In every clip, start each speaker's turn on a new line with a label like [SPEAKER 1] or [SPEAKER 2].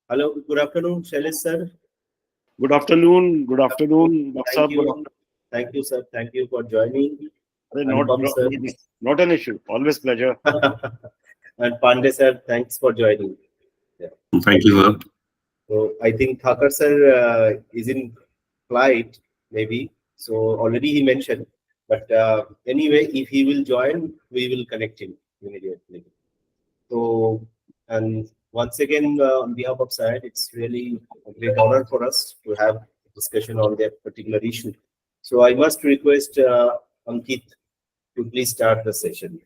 [SPEAKER 1] Hello, good afternoon, Shailesh sir.
[SPEAKER 2] Good afternoon. Good afternoon, Dr.
[SPEAKER 1] Thank
[SPEAKER 2] Saab. Good
[SPEAKER 1] you. Thank you, sir. Thank you for joining.
[SPEAKER 2] afternoon.
[SPEAKER 1] Anupam, sir.
[SPEAKER 2] Not an issue. Always pleasure.
[SPEAKER 1] And Pandey, sir, thanks for joining. Yeah.
[SPEAKER 3] Thank you, sir.
[SPEAKER 1] So I think Thakur, sir, is in flight, maybe. So already he mentioned. But anyway, if he will join, we will connect him immediately. So, and once again, on behalf of SAIARD, it's really a great honor for us to have a discussion on that particular issue. So I must request Ankit to please start the session.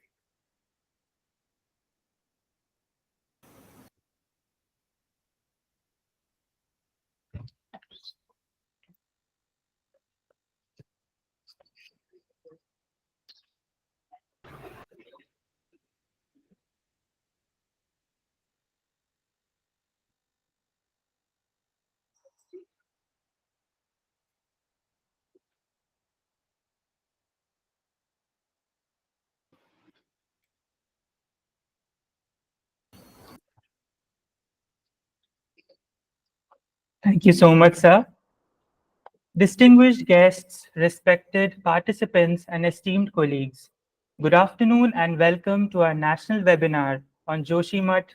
[SPEAKER 4] Thank you so much, sir. Distinguished guests, respected participants, and esteemed colleagues, good afternoon and welcome to our national webinar on Joshimath,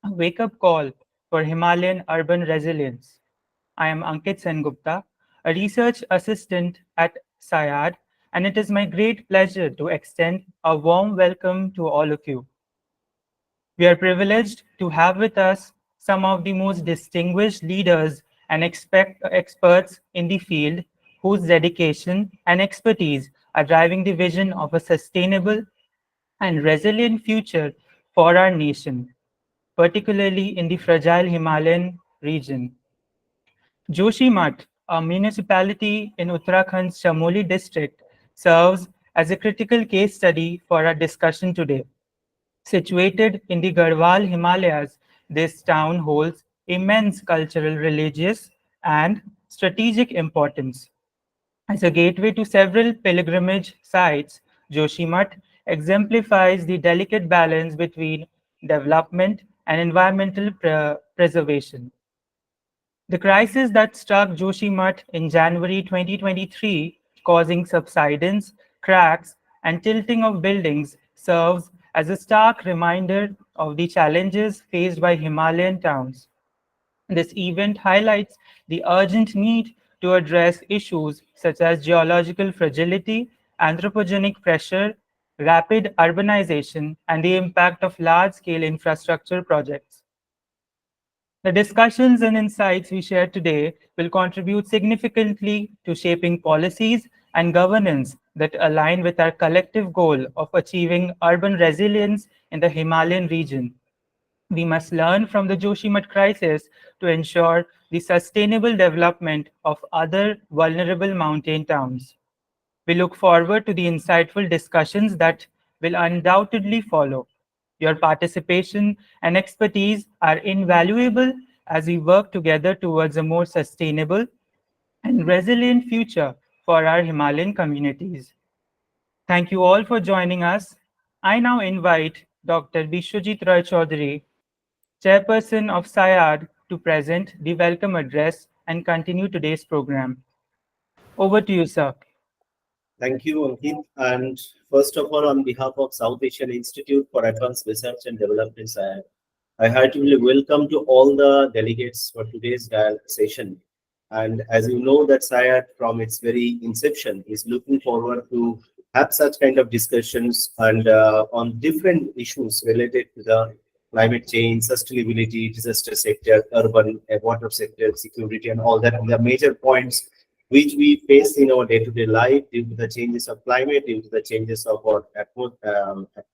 [SPEAKER 4] a wake-up call for Himalayan urban resilience. I am Ankit Sengupta, a research assistant at SAIARD, and it is my great pleasure to extend a warm welcome to all of you. We are privileged to have with us some of the most distinguished leaders and experts in the field whose dedication and expertise are driving the vision of a sustainable and resilient future for our nation, particularly in the fragile Himalayan region. Joshimath, a municipality in Uttarakhand's Chamoli district, serves as a critical case study for our discussion today. Situated in the Garhwal Himalayas, this town holds immense cultural, religious, and strategic importance. As a gateway to several pilgrimage sites, Joshimath exemplifies the delicate balance between development and environmental preservation. The crisis that struck Joshimath in January 2023, causing subsidence, cracks, and tilting of buildings, serves as a stark reminder of the challenges faced by Himalayan towns. This event highlights the urgent need to address issues such as geological fragility, anthropogenic pressure, rapid urbanization, and the impact of large-scale infrastructure projects. The discussions and insights we share today will contribute significantly to shaping policies and governance that align with our collective goal of achieving urban resilience in the Himalayan region. We must learn from the Joshimath crisis to ensure the sustainable development of other vulnerable mountain towns. We look forward to the insightful discussions that will undoubtedly follow. Your participation and expertise are invaluable as we work together towards a more sustainable and resilient future for our Himalayan communities. Thank you all for joining us. I now invite Dr. Bishwajit Roy Chaudhary, Chairperson of SAIARD, to present the welcome address and continue today's program. Over to you, sir.
[SPEAKER 1] Thank you, Ankit. And first of all, on behalf of South Asian Institute for Advanced Research and Development, SAIARD, I heartily welcome to all the delegates for today's session. And as you know, that SAIARD from its very inception is looking forward to have such kind of discussions and on different issues related to the climate change, sustainability, disaster sector, urban water sector, security, and all that. And the major points which we face in our day-to-day life due to the changes of climate, due to the changes of our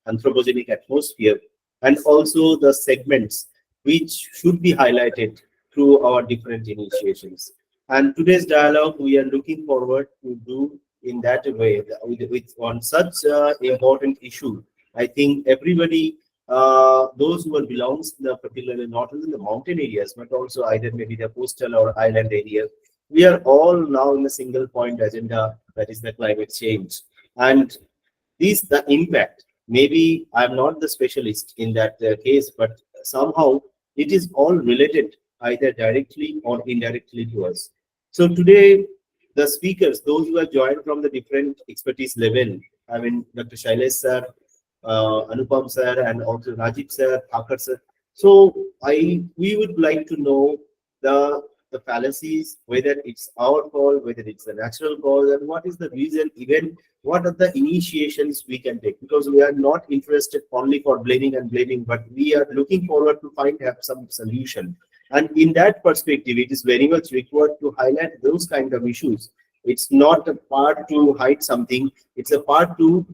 [SPEAKER 1] anthropogenic atmosphere, and also the segments which should be highlighted through our different initiations. And today's dialogue, we are looking forward to do in that way, with on such important issue. I think everybody, those who belongs to the particularly not only the mountain areas, but also either maybe the coastal or island area, we are all now in a single point agenda, that is the climate change. And the impact, maybe I'm not the specialist in that case, but somehow it is all related either directly or indirectly to us. So today, the speakers, those who have joined from the different expertise level, I mean, Dr. Shailesh sir, Anupam sir, and also Rajiv sir, Thakur sir. So we would like to know the fallacies, whether it's our fault, whether it's a natural cause, and what is the reason, even what are the initiations we can take, because we are not interested only for blaming and blaming, but we are looking forward to have some solution. And in that perspective, it is very much required to highlight those kind of issues. It's not a part to hide something, it's a part to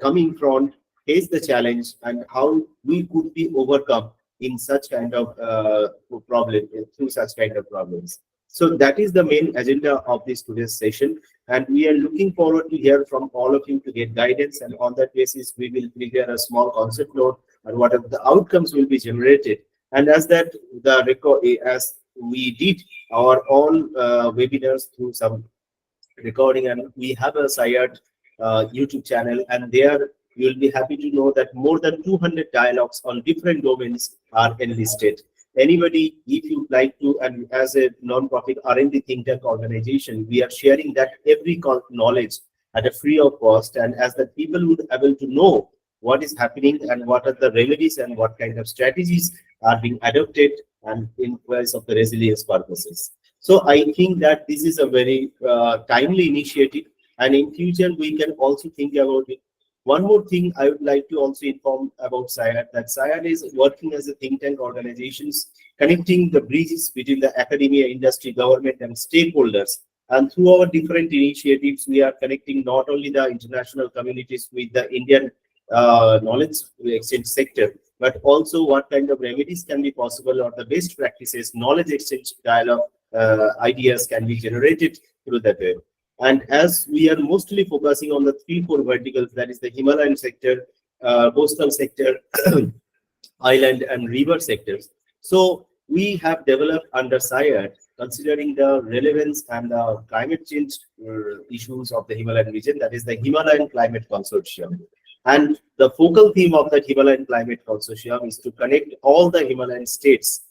[SPEAKER 1] coming from face the challenge and how we could be overcome in such kind of problem, through such kind of problems. So that is the main agenda of this today's session, and we are looking forward to hear from all of you to get guidance, and on that basis we will prepare a small concept note and what are the outcomes will be generated. And as that the record, as we did our own webinars through some recording, and we have a SAIARD YouTube channel, and there you'll be happy to know that more than 200 dialogues on different domains are enlisted. Anybody, if you'd like to, and as a non-profit R&D think tank organization, we are sharing that every knowledge at a free of cost, and as the people would able to know what is happening and what are the remedies and what kind of strategies are being adopted and in ways of the resilience purposes. So I think that this is a very timely initiative, and in future we can also think about it. One more thing I would like to also inform about SAIARD, that SAIARD is working as a think tank organizations, connecting the bridges between the academia, industry, government, and stakeholders. And through our different initiatives, we are connecting not only the international communities with the Indian knowledge exchange sector, but also what kind of remedies can be possible, or the best practices, knowledge exchange dialogue ideas can be generated through that way. And as we are mostly focusing on the 3-4 verticals, that is the Himalayan sector, coastal sector, island and river sectors. So we have developed under SAIARD, considering the relevance and the climate change issues of the Himalayan region, that is the Himalayan Climate Consortium. And the focal theme of the Himalayan Climate Consortium is to connect all the Himalayan states,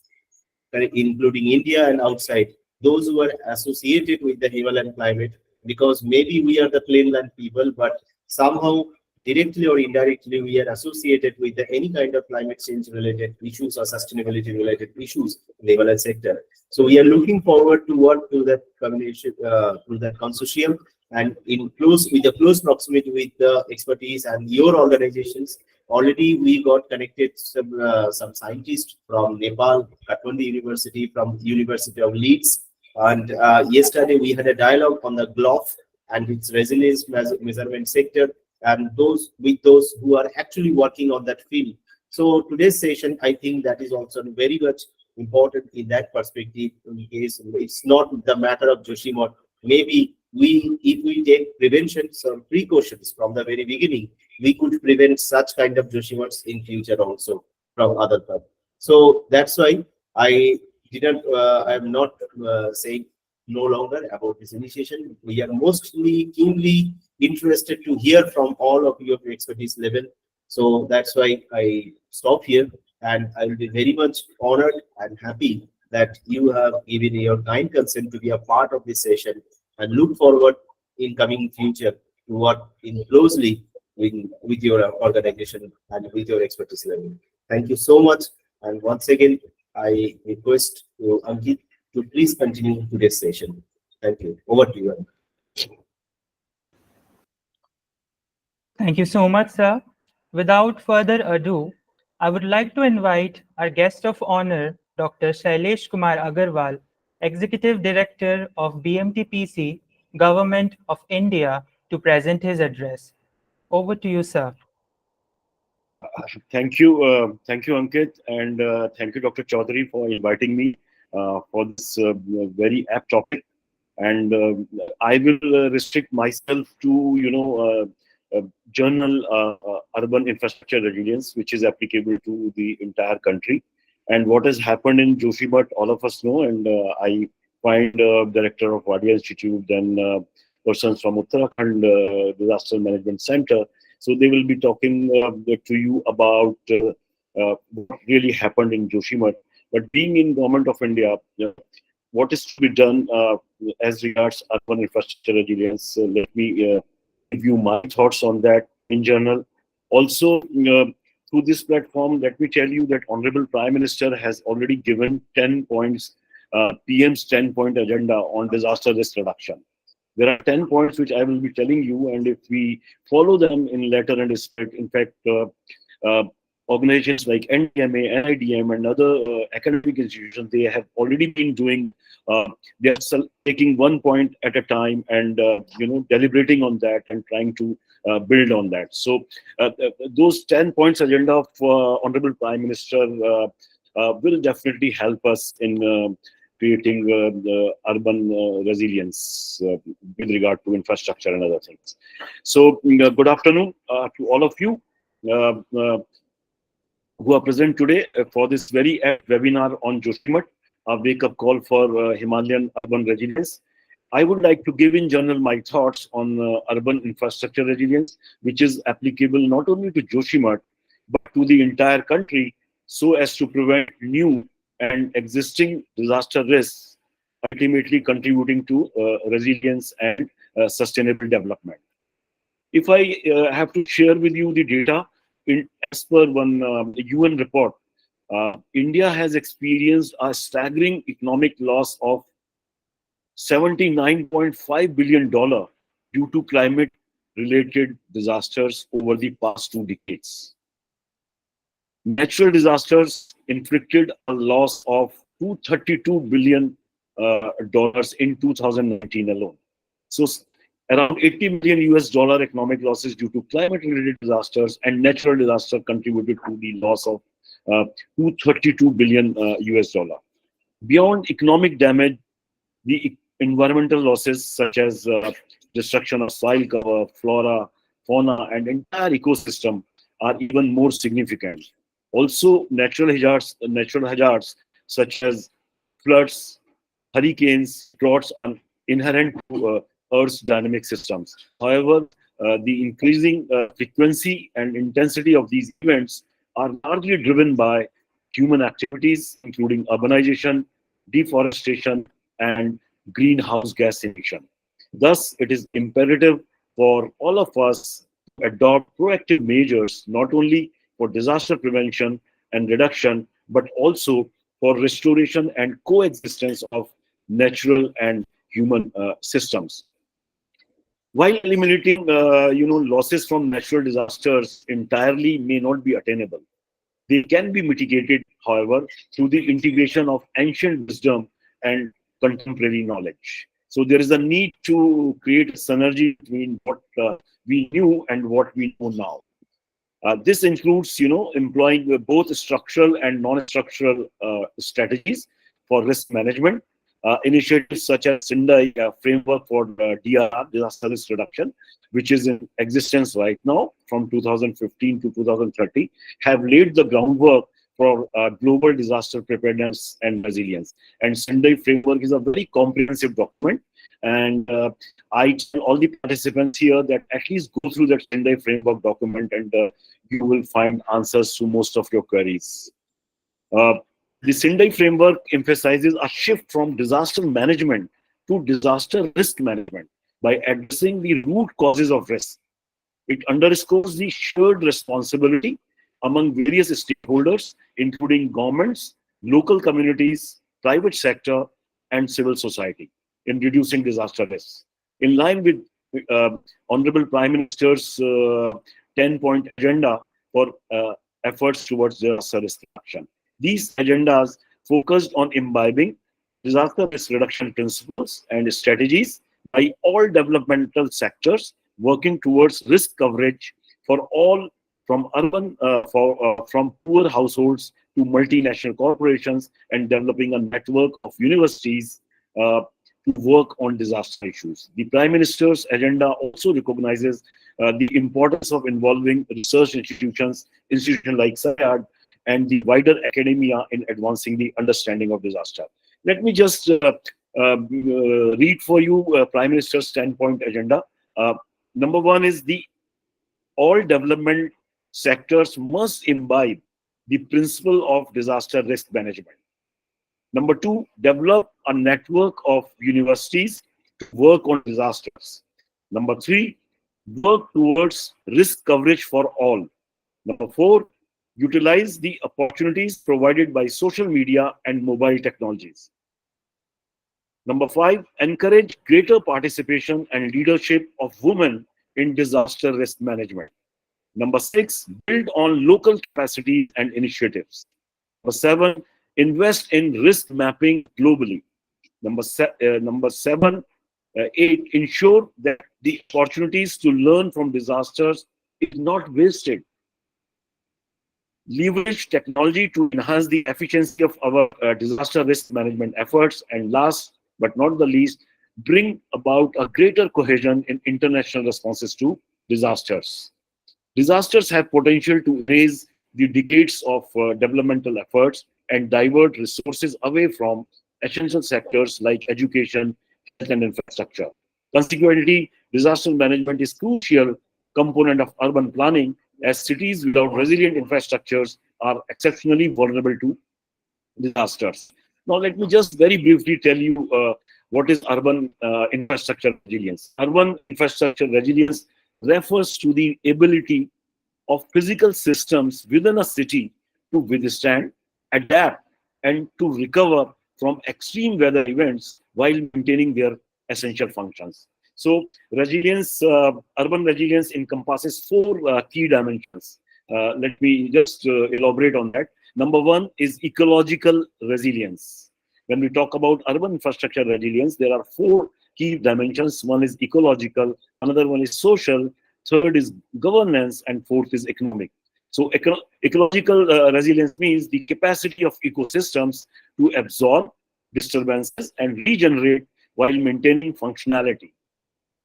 [SPEAKER 1] including India and outside, those who are associated with the Himalayan climate, because maybe we are the plainland people, but somehow directly or indirectly we are associated with any kind of climate change related issues or sustainability related issues in the Himalayan sector. So we are looking forward to work through that combination, through that consortium, and in close with the close proximity with the expertise and your organizations. Already we got connected some scientists from Nepal, Kathmandu University, from University of Leeds, and yesterday we had a dialogue on the GLOF and its resilience measurement sector, and those who are actually working on that field. So today's session, I think that is also very much important in that perspective. In case it's not the matter of Joshimath, maybe if we take prevention, some precautions from the very beginning, we could prevent such kind of Joshimaths in future also from other parts. So that's why I am not saying no longer about this initiation. We are mostly keenly interested to hear from all of your expertise level. So that's why I stop here, and I will be very much honored and happy that you have given your kind consent to be a part of this session, and look forward in coming future to work in closely with your organization and with your expertise level. Thank you so much. And once again, I request to Ankit to please continue today's session. Thank you. Over to you.
[SPEAKER 4] Thank you so much, sir. Without further ado, I would like to invite our guest of honor, Dr. Shailesh Kumar Agarwal, Executive Director of BMTPC, Government of India, to present his address. Over to you, sir.
[SPEAKER 2] Thank you, Ankit, and thank you, Dr. Chaudhary, for inviting me for this very apt topic. And I will restrict myself to, general urban infrastructure resilience, which is applicable to the entire country. And what has happened in Joshimath, all of us know, and I find director of Wadia Institute, then persons from Uttarakhand Disaster Management Center. So they will be talking to you about what really happened in Joshimath. But being in Government of India, what is to be done as regards urban infrastructure resilience? Let me give you my thoughts on that in general. Also, through this platform, let me tell you that Honorable Prime Minister has already given 10 points, PM's 10-point agenda on disaster risk reduction. There are 10 points which I will be telling you, and if we follow them in letter and spirit, in fact, organizations like NDMA, NIDM, and other academic institutions, they have already been doing. They are taking 1 point at a time, and deliberating on that and trying to build on that. So those 10 points agenda of Honorable Prime Minister will definitely help us in creating the urban resilience with regard to infrastructure and other things. So good afternoon to all of you who are present today for this very webinar on Joshimath, a wake-up call for Himalayan urban resilience. I would like to give in general my thoughts on urban infrastructure resilience, which is applicable not only to Joshimath, but to the entire country, so as to prevent new and existing disaster risks, ultimately contributing to resilience and sustainable development. If I have to share with you the data, as per one UN report, India has experienced a staggering economic loss of $79.5 billion due to climate-related disasters over the past 2 decades. Natural disasters inflicted a loss of $232 billion in 2019 alone. So around 80 million US dollar economic losses due to climate-related disasters and natural disaster contributed to the loss of 232 billion US dollar. Beyond economic damage, the environmental losses such as destruction of soil cover, flora, fauna, and entire ecosystem are even more significant. Also, natural hazards such as floods, hurricanes, droughts are inherent to Earth's dynamic systems. However, the increasing frequency and intensity of these events are largely driven by human activities, including urbanization, deforestation, and greenhouse gas emission. Thus, it is imperative for all of us to adopt proactive measures, not only for disaster prevention and reduction, but also for restoration and coexistence of natural and human systems. While eliminating, losses from natural disasters entirely may not be attainable, they can be mitigated, however, through the integration of ancient wisdom and contemporary knowledge. So there is a need to create a synergy between what we knew and what we know now. This includes, employing both structural and non-structural strategies for risk management. Initiatives such as SINDAI framework for DRR, disaster risk reduction, which is in existence right now from 2015 to 2030, have laid the groundwork for global disaster preparedness and resilience. And SINDAI framework is a very comprehensive document. And I tell all the participants here that at least go through that SINDAI framework document, and you will find answers to most of your queries. The SINDAI framework emphasizes a shift from disaster management to disaster risk management by addressing the root causes of risk. It underscores the shared responsibility among various stakeholders, including governments, local communities, private sector, and civil society, in reducing disaster risks. In line with Honorable Prime Minister's 10-point agenda for efforts towards disaster risk reduction. These agendas focused on imbibing disaster risk reduction principles and strategies by all developmental sectors, working towards risk coverage for all, from urban, from poor households to multinational corporations, and developing a network of universities to work on disaster issues. The Prime Minister's agenda also recognizes the importance of involving research institutions like SAIARD, and the wider academia in advancing the understanding of disaster. Let me just read for you Prime Minister's 10-point agenda. Number one is the all development sectors must imbibe the principle of disaster risk management. Number two, develop a network of universities to work on disasters. Number three, work towards risk coverage for all. Number four, utilize the opportunities provided by social media and mobile technologies. Number five, encourage greater participation and leadership of women in disaster risk management. Number six, build on local capacities and initiatives. Number seven, invest in risk mapping globally. Eight, ensure that the opportunities to learn from disasters is not wasted. Leverage technology to enhance the efficiency of our disaster risk management efforts. And last but not the least, bring about a greater cohesion in international responses to disasters. Disasters have potential to erase the decades of developmental efforts and divert resources away from essential sectors like education, health, and infrastructure. Consequently, disaster management is a crucial component of urban planning, as cities without resilient infrastructures are exceptionally vulnerable to disasters. Now, let me just very briefly tell you what is urban infrastructure resilience. Urban infrastructure resilience refers to the ability of physical systems within a city to withstand, adapt, and to recover from extreme weather events while maintaining their essential functions. So, resilience, urban resilience encompasses four key dimensions. Let me just elaborate on that. Number one is ecological resilience. When we talk about urban infrastructure resilience, there are four key dimensions. One is ecological, another one is social, third is governance, and fourth is economic. So ecological resilience means the capacity of ecosystems to absorb disturbances and regenerate while maintaining functionality.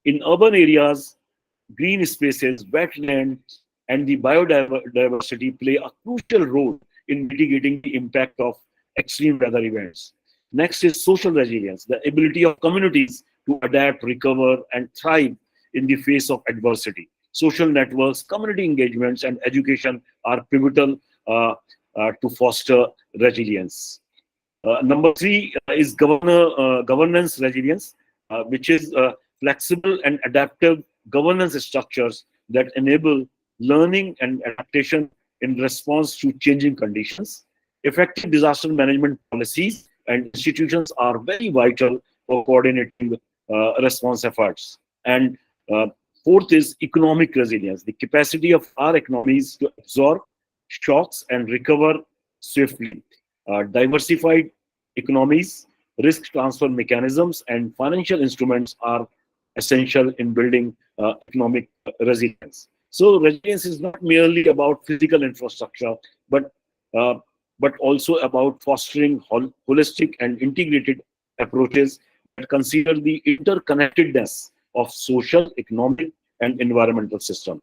[SPEAKER 2] In urban areas, green spaces, wetlands, and the biodiversity play a crucial role in mitigating the impact of extreme weather events. Next is social resilience, the ability of communities to adapt, recover, and thrive in the face of adversity. Social networks, community engagements, and education are pivotal to foster resilience. Number three is governance resilience, which is flexible and adaptive governance structures that enable learning and adaptation in response to changing conditions. Effective disaster management policies and institutions are very vital for coordinating response efforts. And fourth is economic resilience, the capacity of our economies to absorb shocks and recover swiftly. Diversified economies, risk transfer mechanisms, and financial instruments are essential in building economic resilience. So resilience is not merely about physical infrastructure, but uh, also about fostering holistic and integrated approaches that consider the interconnectedness of social, economic, and environmental systems.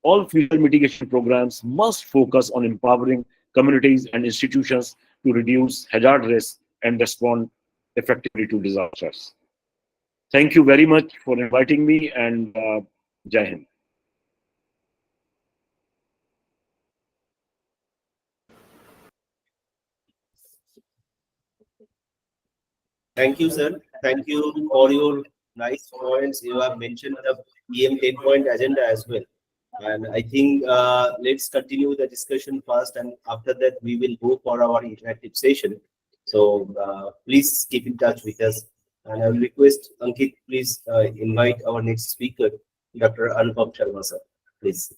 [SPEAKER 2] All future mitigation programs must focus on empowering communities and institutions to reduce hazard risk and respond effectively to disasters. Thank you very much for inviting me, and Jai Hind.
[SPEAKER 1] Thank you, sir. Thank you for your nice points. You have mentioned the EM 10-point agenda as well. And I think let's continue the discussion first, and after that, we will go for our interactive session. So please keep in touch with us. And I will request Ankit, please invite our next speaker, Dr. Anupam Sharma, sir. Please.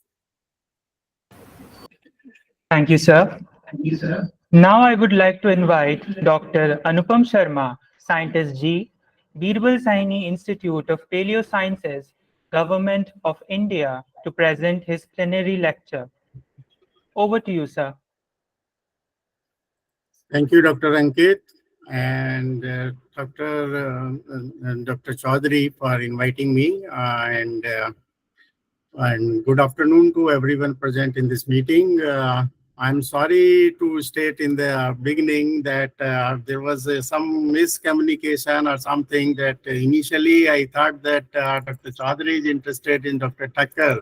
[SPEAKER 4] Thank you, sir. Now I would like to invite Dr. Anupam Sharma, Scientist G, Birbal Saini Institute of Paleosciences, Government of India, to present his plenary lecture. Over to you, sir.
[SPEAKER 3] Thank you, Dr. Ankit and Dr. Chaudhary for inviting me, and good afternoon to everyone present in this meeting. I'm sorry to state in the beginning that there was some miscommunication or something that initially I thought that Dr. Chaudhary is interested in Dr. Thakkar,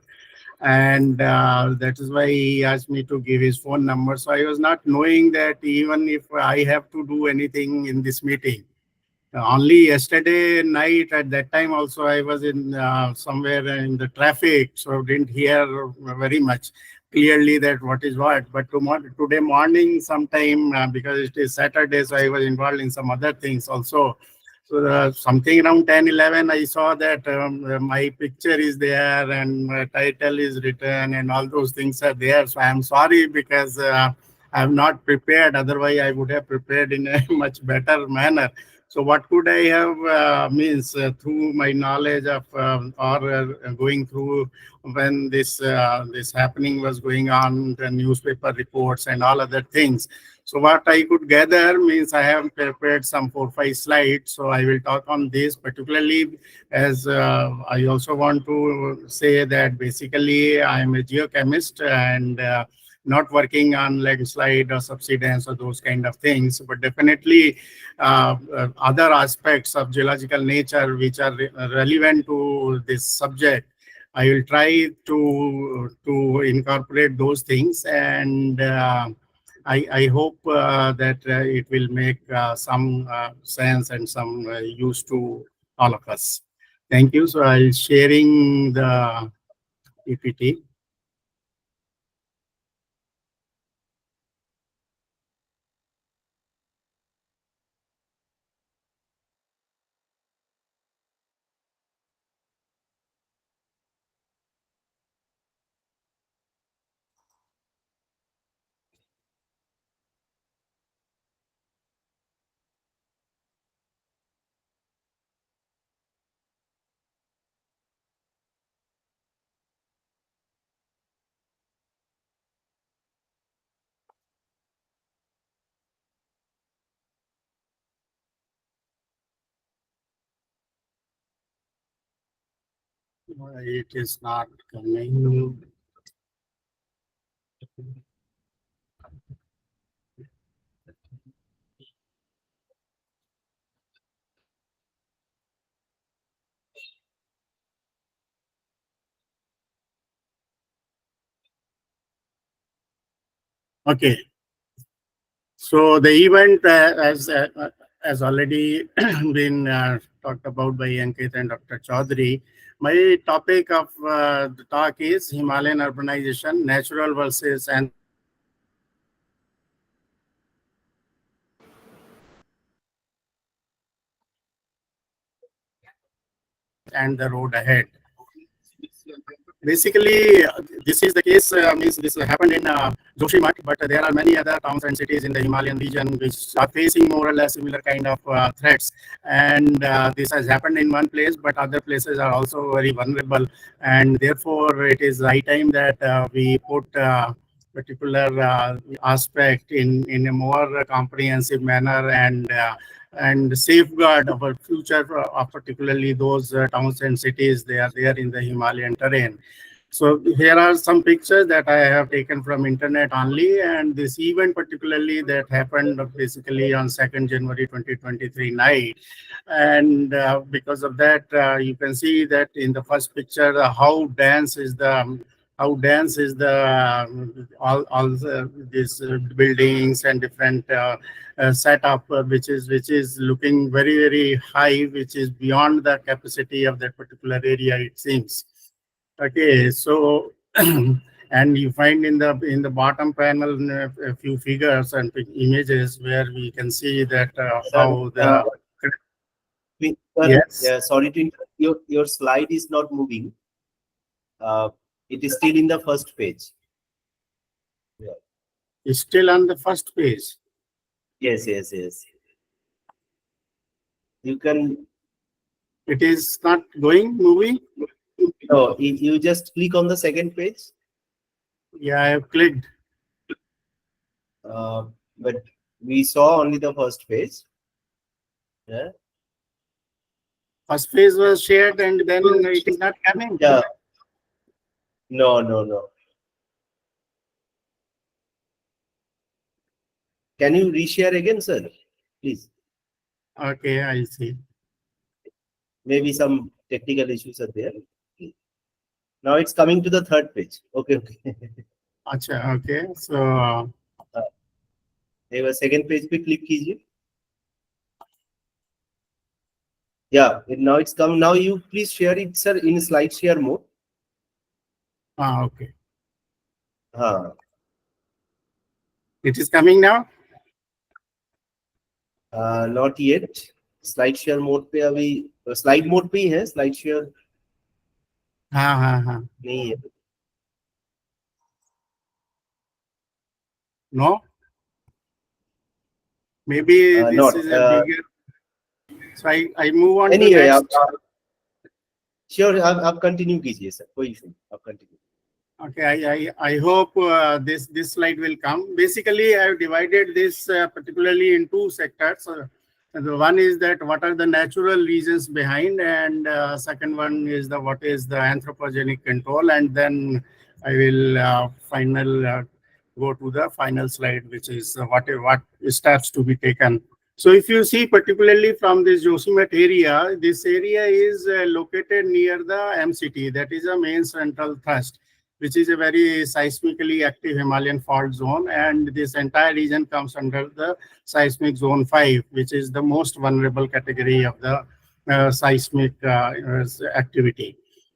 [SPEAKER 3] and that is why he asked me to give his phone number. So I was not knowing that even if I have to do anything in this meeting. Only yesterday night at that time also I was in somewhere in the traffic, so didn't hear very much clearly that what is what. But today morning sometime, because it is Saturday, so I was involved in some other things also. So something around 10, 11, I saw that my picture is there and my title is written and all those things are there. So I'm sorry because I have not prepared. Otherwise, I would have prepared in a much better manner. So what could I have means through my knowledge of or going through when this happening was going on, the newspaper reports and all other things. So what I could gather means I have prepared some 4, 5 slides. So I will talk on this particularly as I also want to say that basically I am a geochemist and not working on landslide or subsidence or those kind of things, but definitely other aspects of geological nature which are relevant to this subject. I will try to incorporate those things, and I hope that it will make some sense and some use to all of us. Thank you. So I'll sharing the PPT. It is not coming. Okay. So the event, as already been talked about by Ankit and Dr. Chaudhary, my topic of the talk is Himalayan urbanization, natural versus and the road ahead. Basically, this is the case, means this happened in Joshimath, but there are many other towns and cities in the Himalayan region which are facing more or less similar kind of threats. And this has happened in one place, but other places are also very vulnerable. And therefore, it is high time that we put particular aspect in a more comprehensive manner and safeguard our future, particularly those towns and cities they are there in the Himalayan terrain. So here are some pictures that I have taken from internet only, and this event particularly that happened basically on 2nd January 2023 night. And because of that, you can see that in the first picture, how dense is the all these buildings and different setup, which is looking very high, which is beyond the capacity of that particular area, it seems. Okay, so and you find in the bottom panel a few figures and images where we can see that
[SPEAKER 1] Sir,
[SPEAKER 3] how the
[SPEAKER 1] sir,
[SPEAKER 3] yes,
[SPEAKER 1] sorry to interrupt. Your slide is not moving. Uh, it is still in the first page. Yeah.
[SPEAKER 3] is still on the first page.
[SPEAKER 1] Yes. You can.
[SPEAKER 3] It is not moving.
[SPEAKER 1] No, you just click on the second page.
[SPEAKER 3] Yeah, I have clicked.
[SPEAKER 1] But we saw only the first page. Yeah.
[SPEAKER 3] First page was shared and then it is not coming.
[SPEAKER 1] Yeah. No. Can you reshare again, sir? Please.
[SPEAKER 3] Okay, I see.
[SPEAKER 1] Maybe some technical issues are there. Now it's coming to the third page. Okay, okay.
[SPEAKER 3] Acha, okay. So
[SPEAKER 1] एक बार second page पे click कीजिए. Yeah, now it's come. Now you please share it, sir, in slide share mode.
[SPEAKER 3] okay.
[SPEAKER 1] हाँ.
[SPEAKER 3] It is coming now.
[SPEAKER 1] Not yet. Slide share mode पे अभी slide mode पे ही है. Slide share
[SPEAKER 3] हाँ.
[SPEAKER 1] नहीं है.
[SPEAKER 3] No. Maybe this
[SPEAKER 1] Not.
[SPEAKER 3] is a bigger. So I move on
[SPEAKER 1] Anyway,
[SPEAKER 3] to next.
[SPEAKER 1] Sure, आप continue कीजिए sir. कोई issue नहीं. आप continue.
[SPEAKER 3] Okay, I hope this slide will come. Basically, I have divided this particularly in two sectors. The one is that what are the natural reasons behind, and second one is the what is the anthropogenic control, and then I will go to the final slide, which is what steps to be taken. So if you see particularly from this Joshimath area, this area is located near the MCT, that is a main central thrust, which is a very seismically active Himalayan fault zone, and this entire region comes under the seismic zone 5, which is the most vulnerable category of the seismic activity.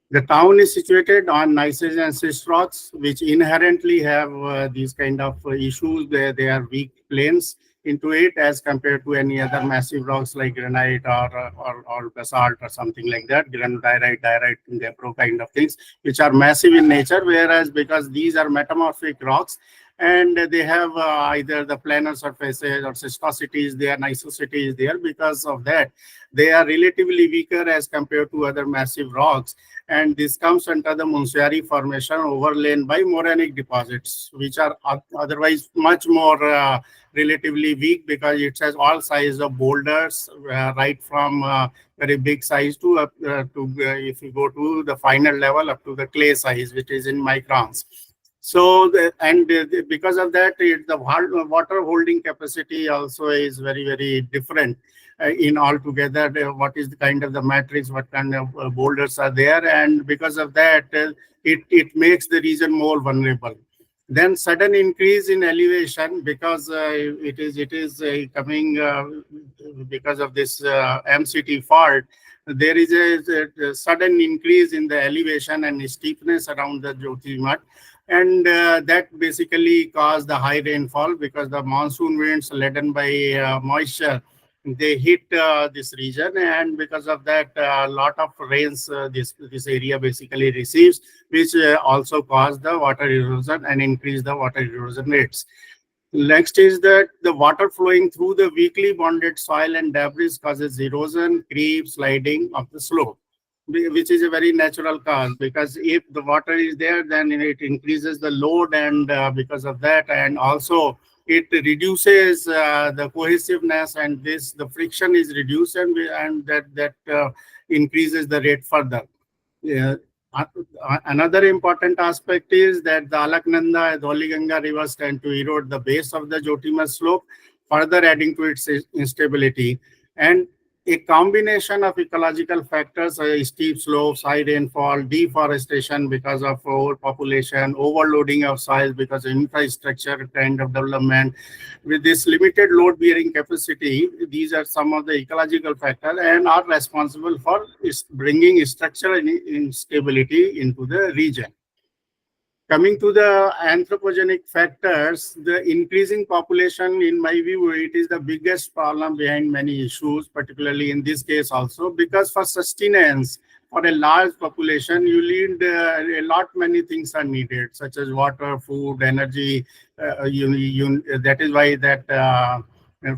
[SPEAKER 3] The town is situated on gneisses and schist rocks, which inherently have these kind of issues. They are weak plains into it as compared to any other massive rocks like granite or basalt or something like that, granodiorite, diorite, gabbro kind of things, which are massive in nature, whereas because these are metamorphic rocks and they have either the planar surfaces or schistosities, they are gneissosities there. Because of that, they are relatively weaker as compared to other massive rocks, and this comes under the Munsuyari formation overlain by moranic deposits, which are otherwise much more relatively weak because it has all size of boulders, right from very big size to if you go to the final level up to the clay size, which is in microns. So because of that, the water holding capacity also is very different in altogether. What is the kind of the matrix, what kind of boulders are there, and because of that, it makes the region more vulnerable. Then sudden increase in elevation because it is coming because of this MCT fault. There is a sudden increase in the elevation and steepness around the Joshimath, and that basically caused the high rainfall because the monsoon winds laden by moisture, they hit this region, and because of that, a lot of rains this area basically receives, which also cause the water erosion and increase the water erosion rates. Next is that the water flowing through the weakly bonded soil and debris causes erosion, creep, sliding of the slope, which is a very natural cause, because if the water is there, then it increases the load, and because of that, and also it reduces the cohesiveness, and the friction is reduced, and that increases the rate further. Another important aspect is that the Alaknanda and Dholiganga rivers tend to erode the base of the Joshimath slope, further adding to its instability. And a combination of ecological factors, steep slopes, high rainfall, deforestation because of overpopulation, overloading of soils because of infrastructure kind of development. With this limited load-bearing capacity, these are some of the ecological factors and are responsible for bringing structural instability into the region. Coming to the anthropogenic factors, the increasing population, in my view, it is the biggest problem behind many issues, particularly in this case also, because for sustenance, for a large population, you need many things are needed, such as water, food, energy. That is why that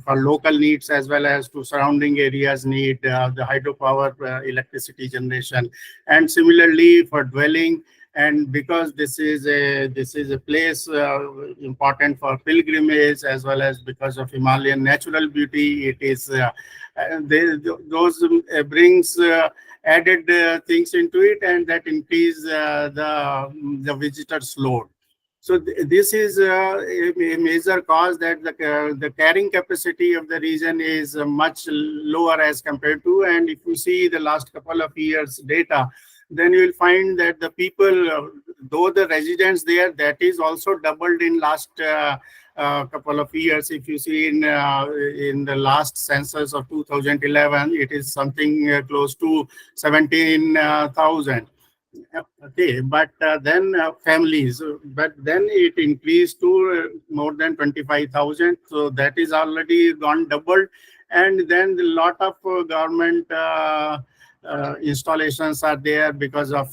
[SPEAKER 3] for local needs as well as to surrounding areas need the hydropower electricity generation, and similarly for dwelling. And because this is a place important for pilgrimage, as well as because of Himalayan natural beauty, it is those brings added things into it, and that increase the visitors load. So this is a major cause that the carrying capacity of the region is much lower as compared to. And if you see the last couple of years data, then you will find that the people, though the residents there, that is also doubled in last couple of years. If you see in the last census of 2011, it is something close to 17,000. Okay, but then families, but then it increased to more than 25,000. So that is already gone doubled. And then a lot of government installations are there because of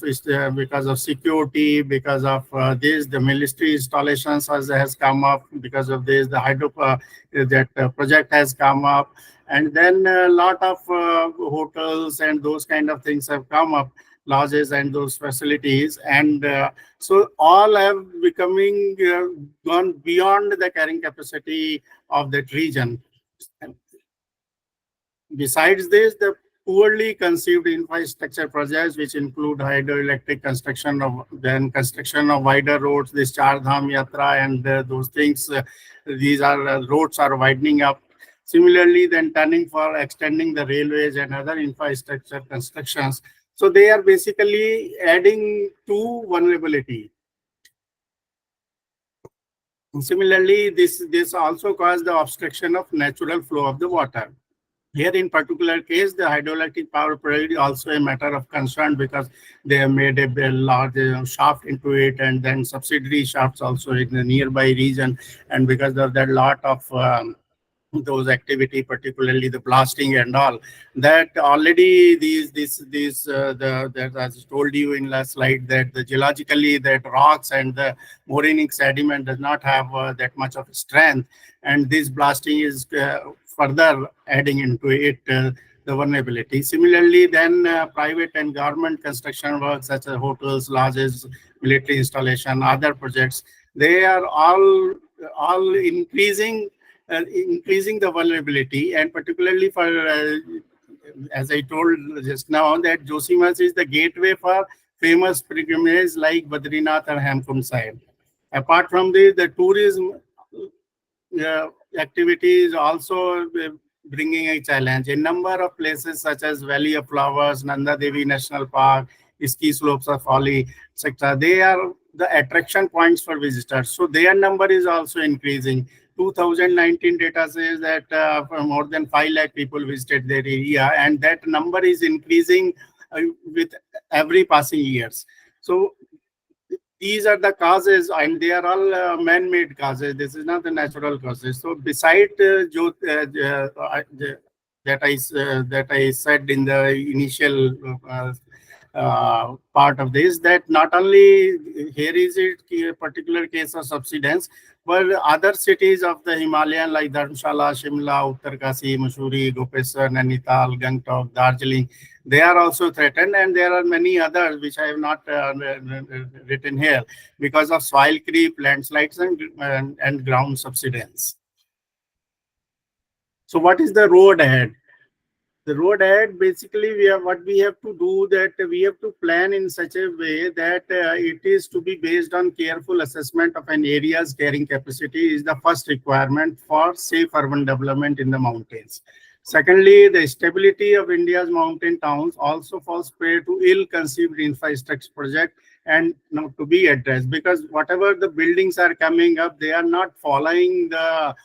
[SPEAKER 3] security, because of this. The military installations has come up because of this. The hydro that project has come up, and then a lot of hotels and those kind of things have come up, lodges and those facilities, and so all have becoming gone beyond the carrying capacity of that region. Besides this, the poorly conceived infrastructure projects, which include hydroelectric construction of wider roads, this Char Dham Yatra and those things, these are roads are widening up. Similarly, then turning for extending the railways and other infrastructure constructions. So they are basically adding to vulnerability. Similarly, this also caused the obstruction of natural flow of the water. Here, in particular case, the hydroelectric power project is also a matter of concern because they have made a large shaft into it, and then subsidiary shafts also in the nearby region. And because of that, lot of those activity, particularly the blasting and all, that already that as I told you in last slide, that the geologically that rocks and the morenic sediment does not have that much of strength, and this blasting is further adding into it the vulnerability. Similarly, then private and government construction work such as hotels, lodges, military installation, other projects, they are all increasing the vulnerability, and particularly for as I told just now, that Joshimath is the gateway for famous pilgrimages like Badrinath or Hemkund Sahib. Apart from this, the tourism activities also bringing a challenge. A number of places such as Valley of Flowers, Nanda Devi National Park, ski slopes of Folly, etc., they are the attraction points for visitors. So their number is also increasing. 2019 data says that more than 5 lakh people visited their area, and that number is increasing with every passing years. So these are the causes, and they are all man-made causes. This is not the natural causes. So beside that I said in the initial part of this, that not only here is it a particular case of subsidence, but other cities of the Himalayan like Dharamshala, Shimla, Uttarkasi, Mussoorie, Gopeshwar, Nainital, Gangtok, Darjeeling, they are also threatened, and there are many others which I have not written here because of soil creep, landslides, and ground subsidence. So what is the road ahead? The road ahead, basically, what we have to do, that we have to plan in such a way that it is to be based on careful assessment of an area's carrying capacity is the first requirement for safe urban development in the mountains. Secondly, the stability of India's mountain towns also falls prey to ill-conceived infrastructure project and now to be addressed, because whatever the buildings are coming up, they are not following the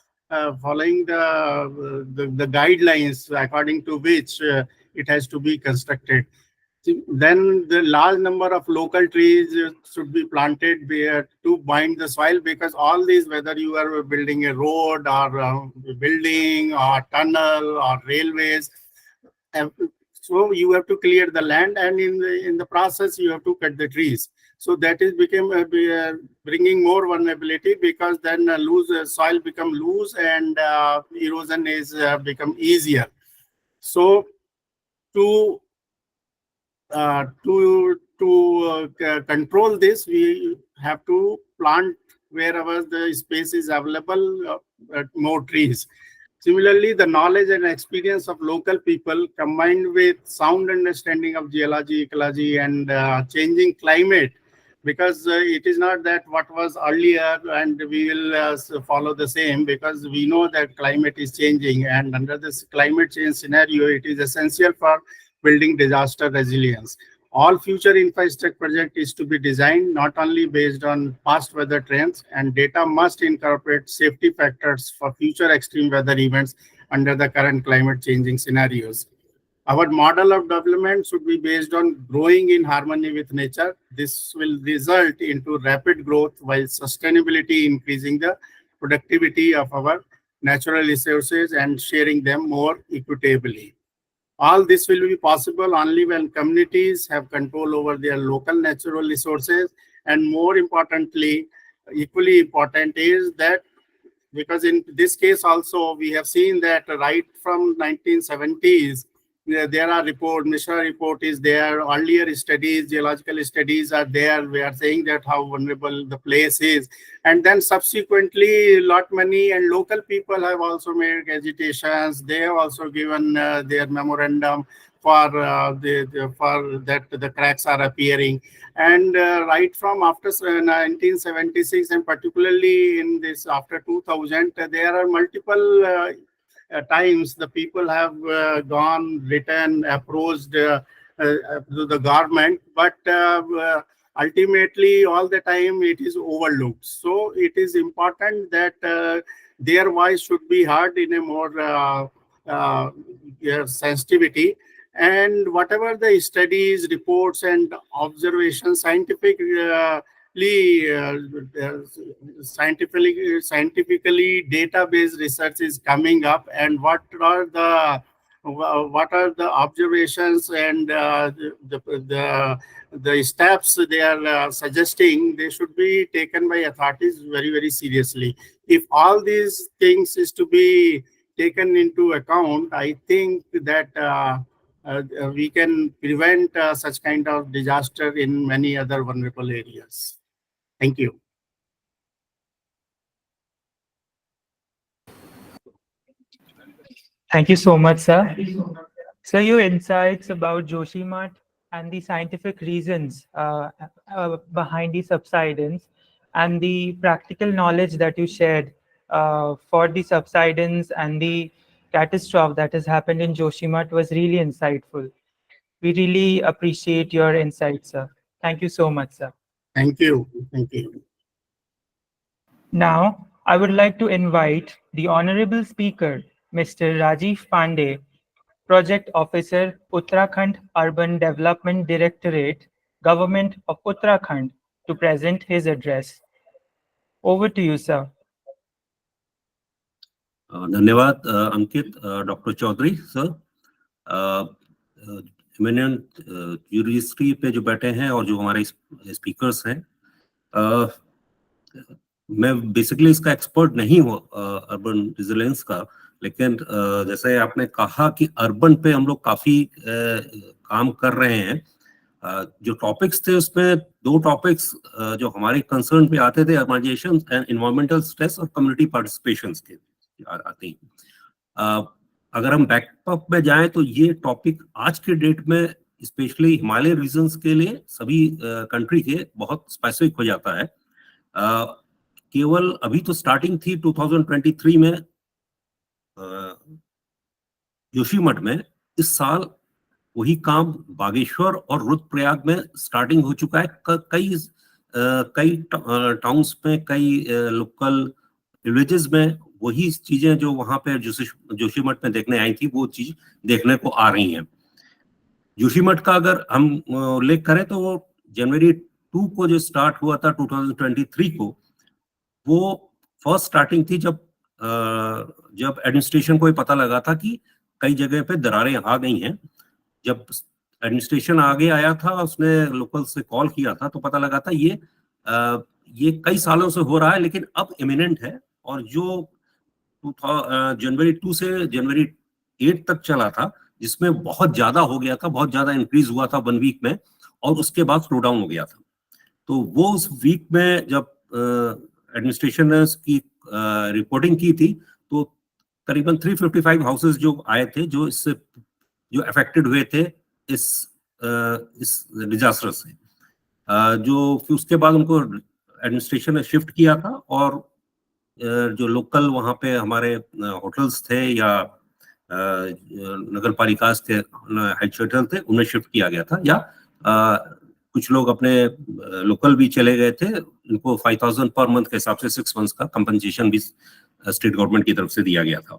[SPEAKER 3] guidelines according to which it has to be constructed. Then the large number of local trees should be planted there to bind the soil, because all these, whether you are building a road or a building or tunnel or railways, so you have to clear the land, and in the process you have to cut the trees. So that is bringing more vulnerability, because then soil become loose and erosion is become easier. So to control this, we have to plant wherever the space is available more trees. Similarly, the knowledge and experience of local people combined with sound understanding of geology, ecology, and changing climate because it is not that what was earlier and we will follow the same, because we know that climate is changing, and under this climate change scenario, it is essential for building disaster resilience. All future infrastructure project is to be designed not only based on past weather trends, and data must incorporate safety factors for future extreme weather events under the current climate changing scenarios. Our model of development should be based on growing in harmony with nature. This will result into rapid growth while sustainability increasing the productivity of our natural resources and sharing them more equitably. All this will be possible only when communities have control over their local natural resources. And more importantly, equally important is that, because in this case also we have seen that right from 1970s, there are report, Mishra report is there, earlier studies, geological studies are there. We are saying that how vulnerable the place is. And then subsequently, lot many and local people have also made agitations. They have also given their memorandum for for that the cracks are appearing. And right from after 1976, and particularly in this after 2000, there are multiple times the people have gone, written, approached to the government, but ultimately all the time it is overlooked. So it is important that their voice should be heard in a more sensitivity. And whatever the studies, reports, and observations, scientifically database research is coming up, and what are the observations and the steps they are suggesting, they should be taken by authorities very, very seriously. If all these things is to be taken into account, I think that we can prevent such kind of disaster in many other vulnerable areas. Thank you.
[SPEAKER 4] Thank you so much, sir. So your insights about Joshimath and the scientific reasons behind the subsidence and the practical knowledge that you shared for the subsidence and the catastrophe that has happened in Joshimath was really insightful. We really appreciate your insights, sir. Thank you so much, sir.
[SPEAKER 3] Thank you. Thank you.
[SPEAKER 4] Now, I would like to invite the Honorable Speaker, Mr. Rajiv Pandey, Project Officer, Uttarakhand Urban Development Directorate, Government of Uttarakhand, to present his address. Over to you, sir.
[SPEAKER 5] धन्यवाद Ankit, doctor Chaudhary sir, eminent university पे जो बैठे हैं और जो हमारे speakers हैं, मैं बेसिकली इसका एक्सपर्ट नहीं हूँ अर्बन रिजिलेंस का, लेकिन जैसे आपने कहा कि अर्बन पे हम लोग काफी काम कर रहे हैं। जो टॉपिक्स थे उसमें दो टॉपिक्स जो हमारे कंसर्न पे आते थे, अर्बनाइजेशन एंड एनवायरमेंटल स्ट्रेस और कम्युनिटी पार्टिसिपेशन के आते हैं। अगर हम बैकअप में जाएं तो ये टॉपिक आज के डेट में स्पेशली हिमालय रीजन्स के लिए सभी कंट्री के बहुत स्पेसिफिक हो जाता है। केवल अभी तो स्टार्टिंग थी 2023 में जोशीमठ में, इस साल वही काम बागेश्वर और रुद्रप्रयाग में स्टार्टिंग हो चुका है। कई टाउन्स में, कई लोकल विलेजेस में वही चीजें जो वहां पे जोशीमठ में देखने आई थी वो चीज देखने को आ रही हैं। जोशीमठ का अगर हम उल्लेख करें तो वो जनवरी 2 को जो स्टार्ट हुआ था 2023 को, वो फर्स्ट स्टार्टिंग थी जब एडमिनिस्ट्रेशन को ये पता लगा था कि कई जगह पे दरारें आ गई हैं। जब एडमिनिस्ट्रेशन आगे आया था, उसने लोकल से कॉल किया था तो पता लगा था ये कई सालों से हो रहा है लेकिन अब इमिनेंट है। और जो जनवरी 2 से जनवरी 8 तक चला था, जिसमें बहुत ज्यादा हो गया था, बहुत ज्यादा इंक्रीज हुआ था 1 वीक में, और उसके बाद स्लो डाउन हो गया था। तो वो उस वीक में जब एडमिनिस्ट्रेशन ने की रिपोर्टिंग की थी तो करीबन 355 हाउसेस जो आए थे जो अफेक्टेड हुए थे इस डिजास्टर से। जो फिर उसके बाद उनको एडमिनिस्ट्रेशन ने शिफ्ट किया था और जो लोकल वहाँ पे हमारे होटल्स थे या नगर पालिका के हेड शेटर थे उन्हें शिफ्ट किया गया था, या कुछ लोग अपने लोकल भी चले गए थे। उनको 5,000 पर मंथ के हिसाब से 6 मंथ्स का कंपनसेशन भी स्टेट गवर्नमेंट की तरफ से दिया गया था।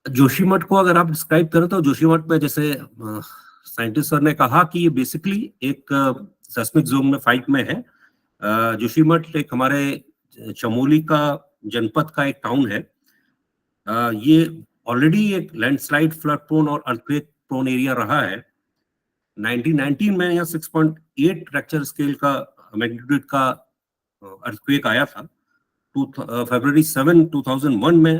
[SPEAKER 5] जोशीमठ को अगर आप डिस्क्राइब करें तो जोशीमठ में जैसे साइंटिस्ट सर ने कहा कि ये बेसिकली एक सेस्मिक जोन में 5 में है। जोशीमठ एक हमारे चमोली का जनपद का एक टाउन है। ये ऑलरेडी एक लैंडस्लाइड, फ्लड प्रोन और अर्थक्वेक प्रोन एरिया रहा है। 1919 में यहाँ 6.8 रेक्टर स्केल का मैग्नीट्यूड का अर्थक्वेक आया था। फरवरी 7, 2001 में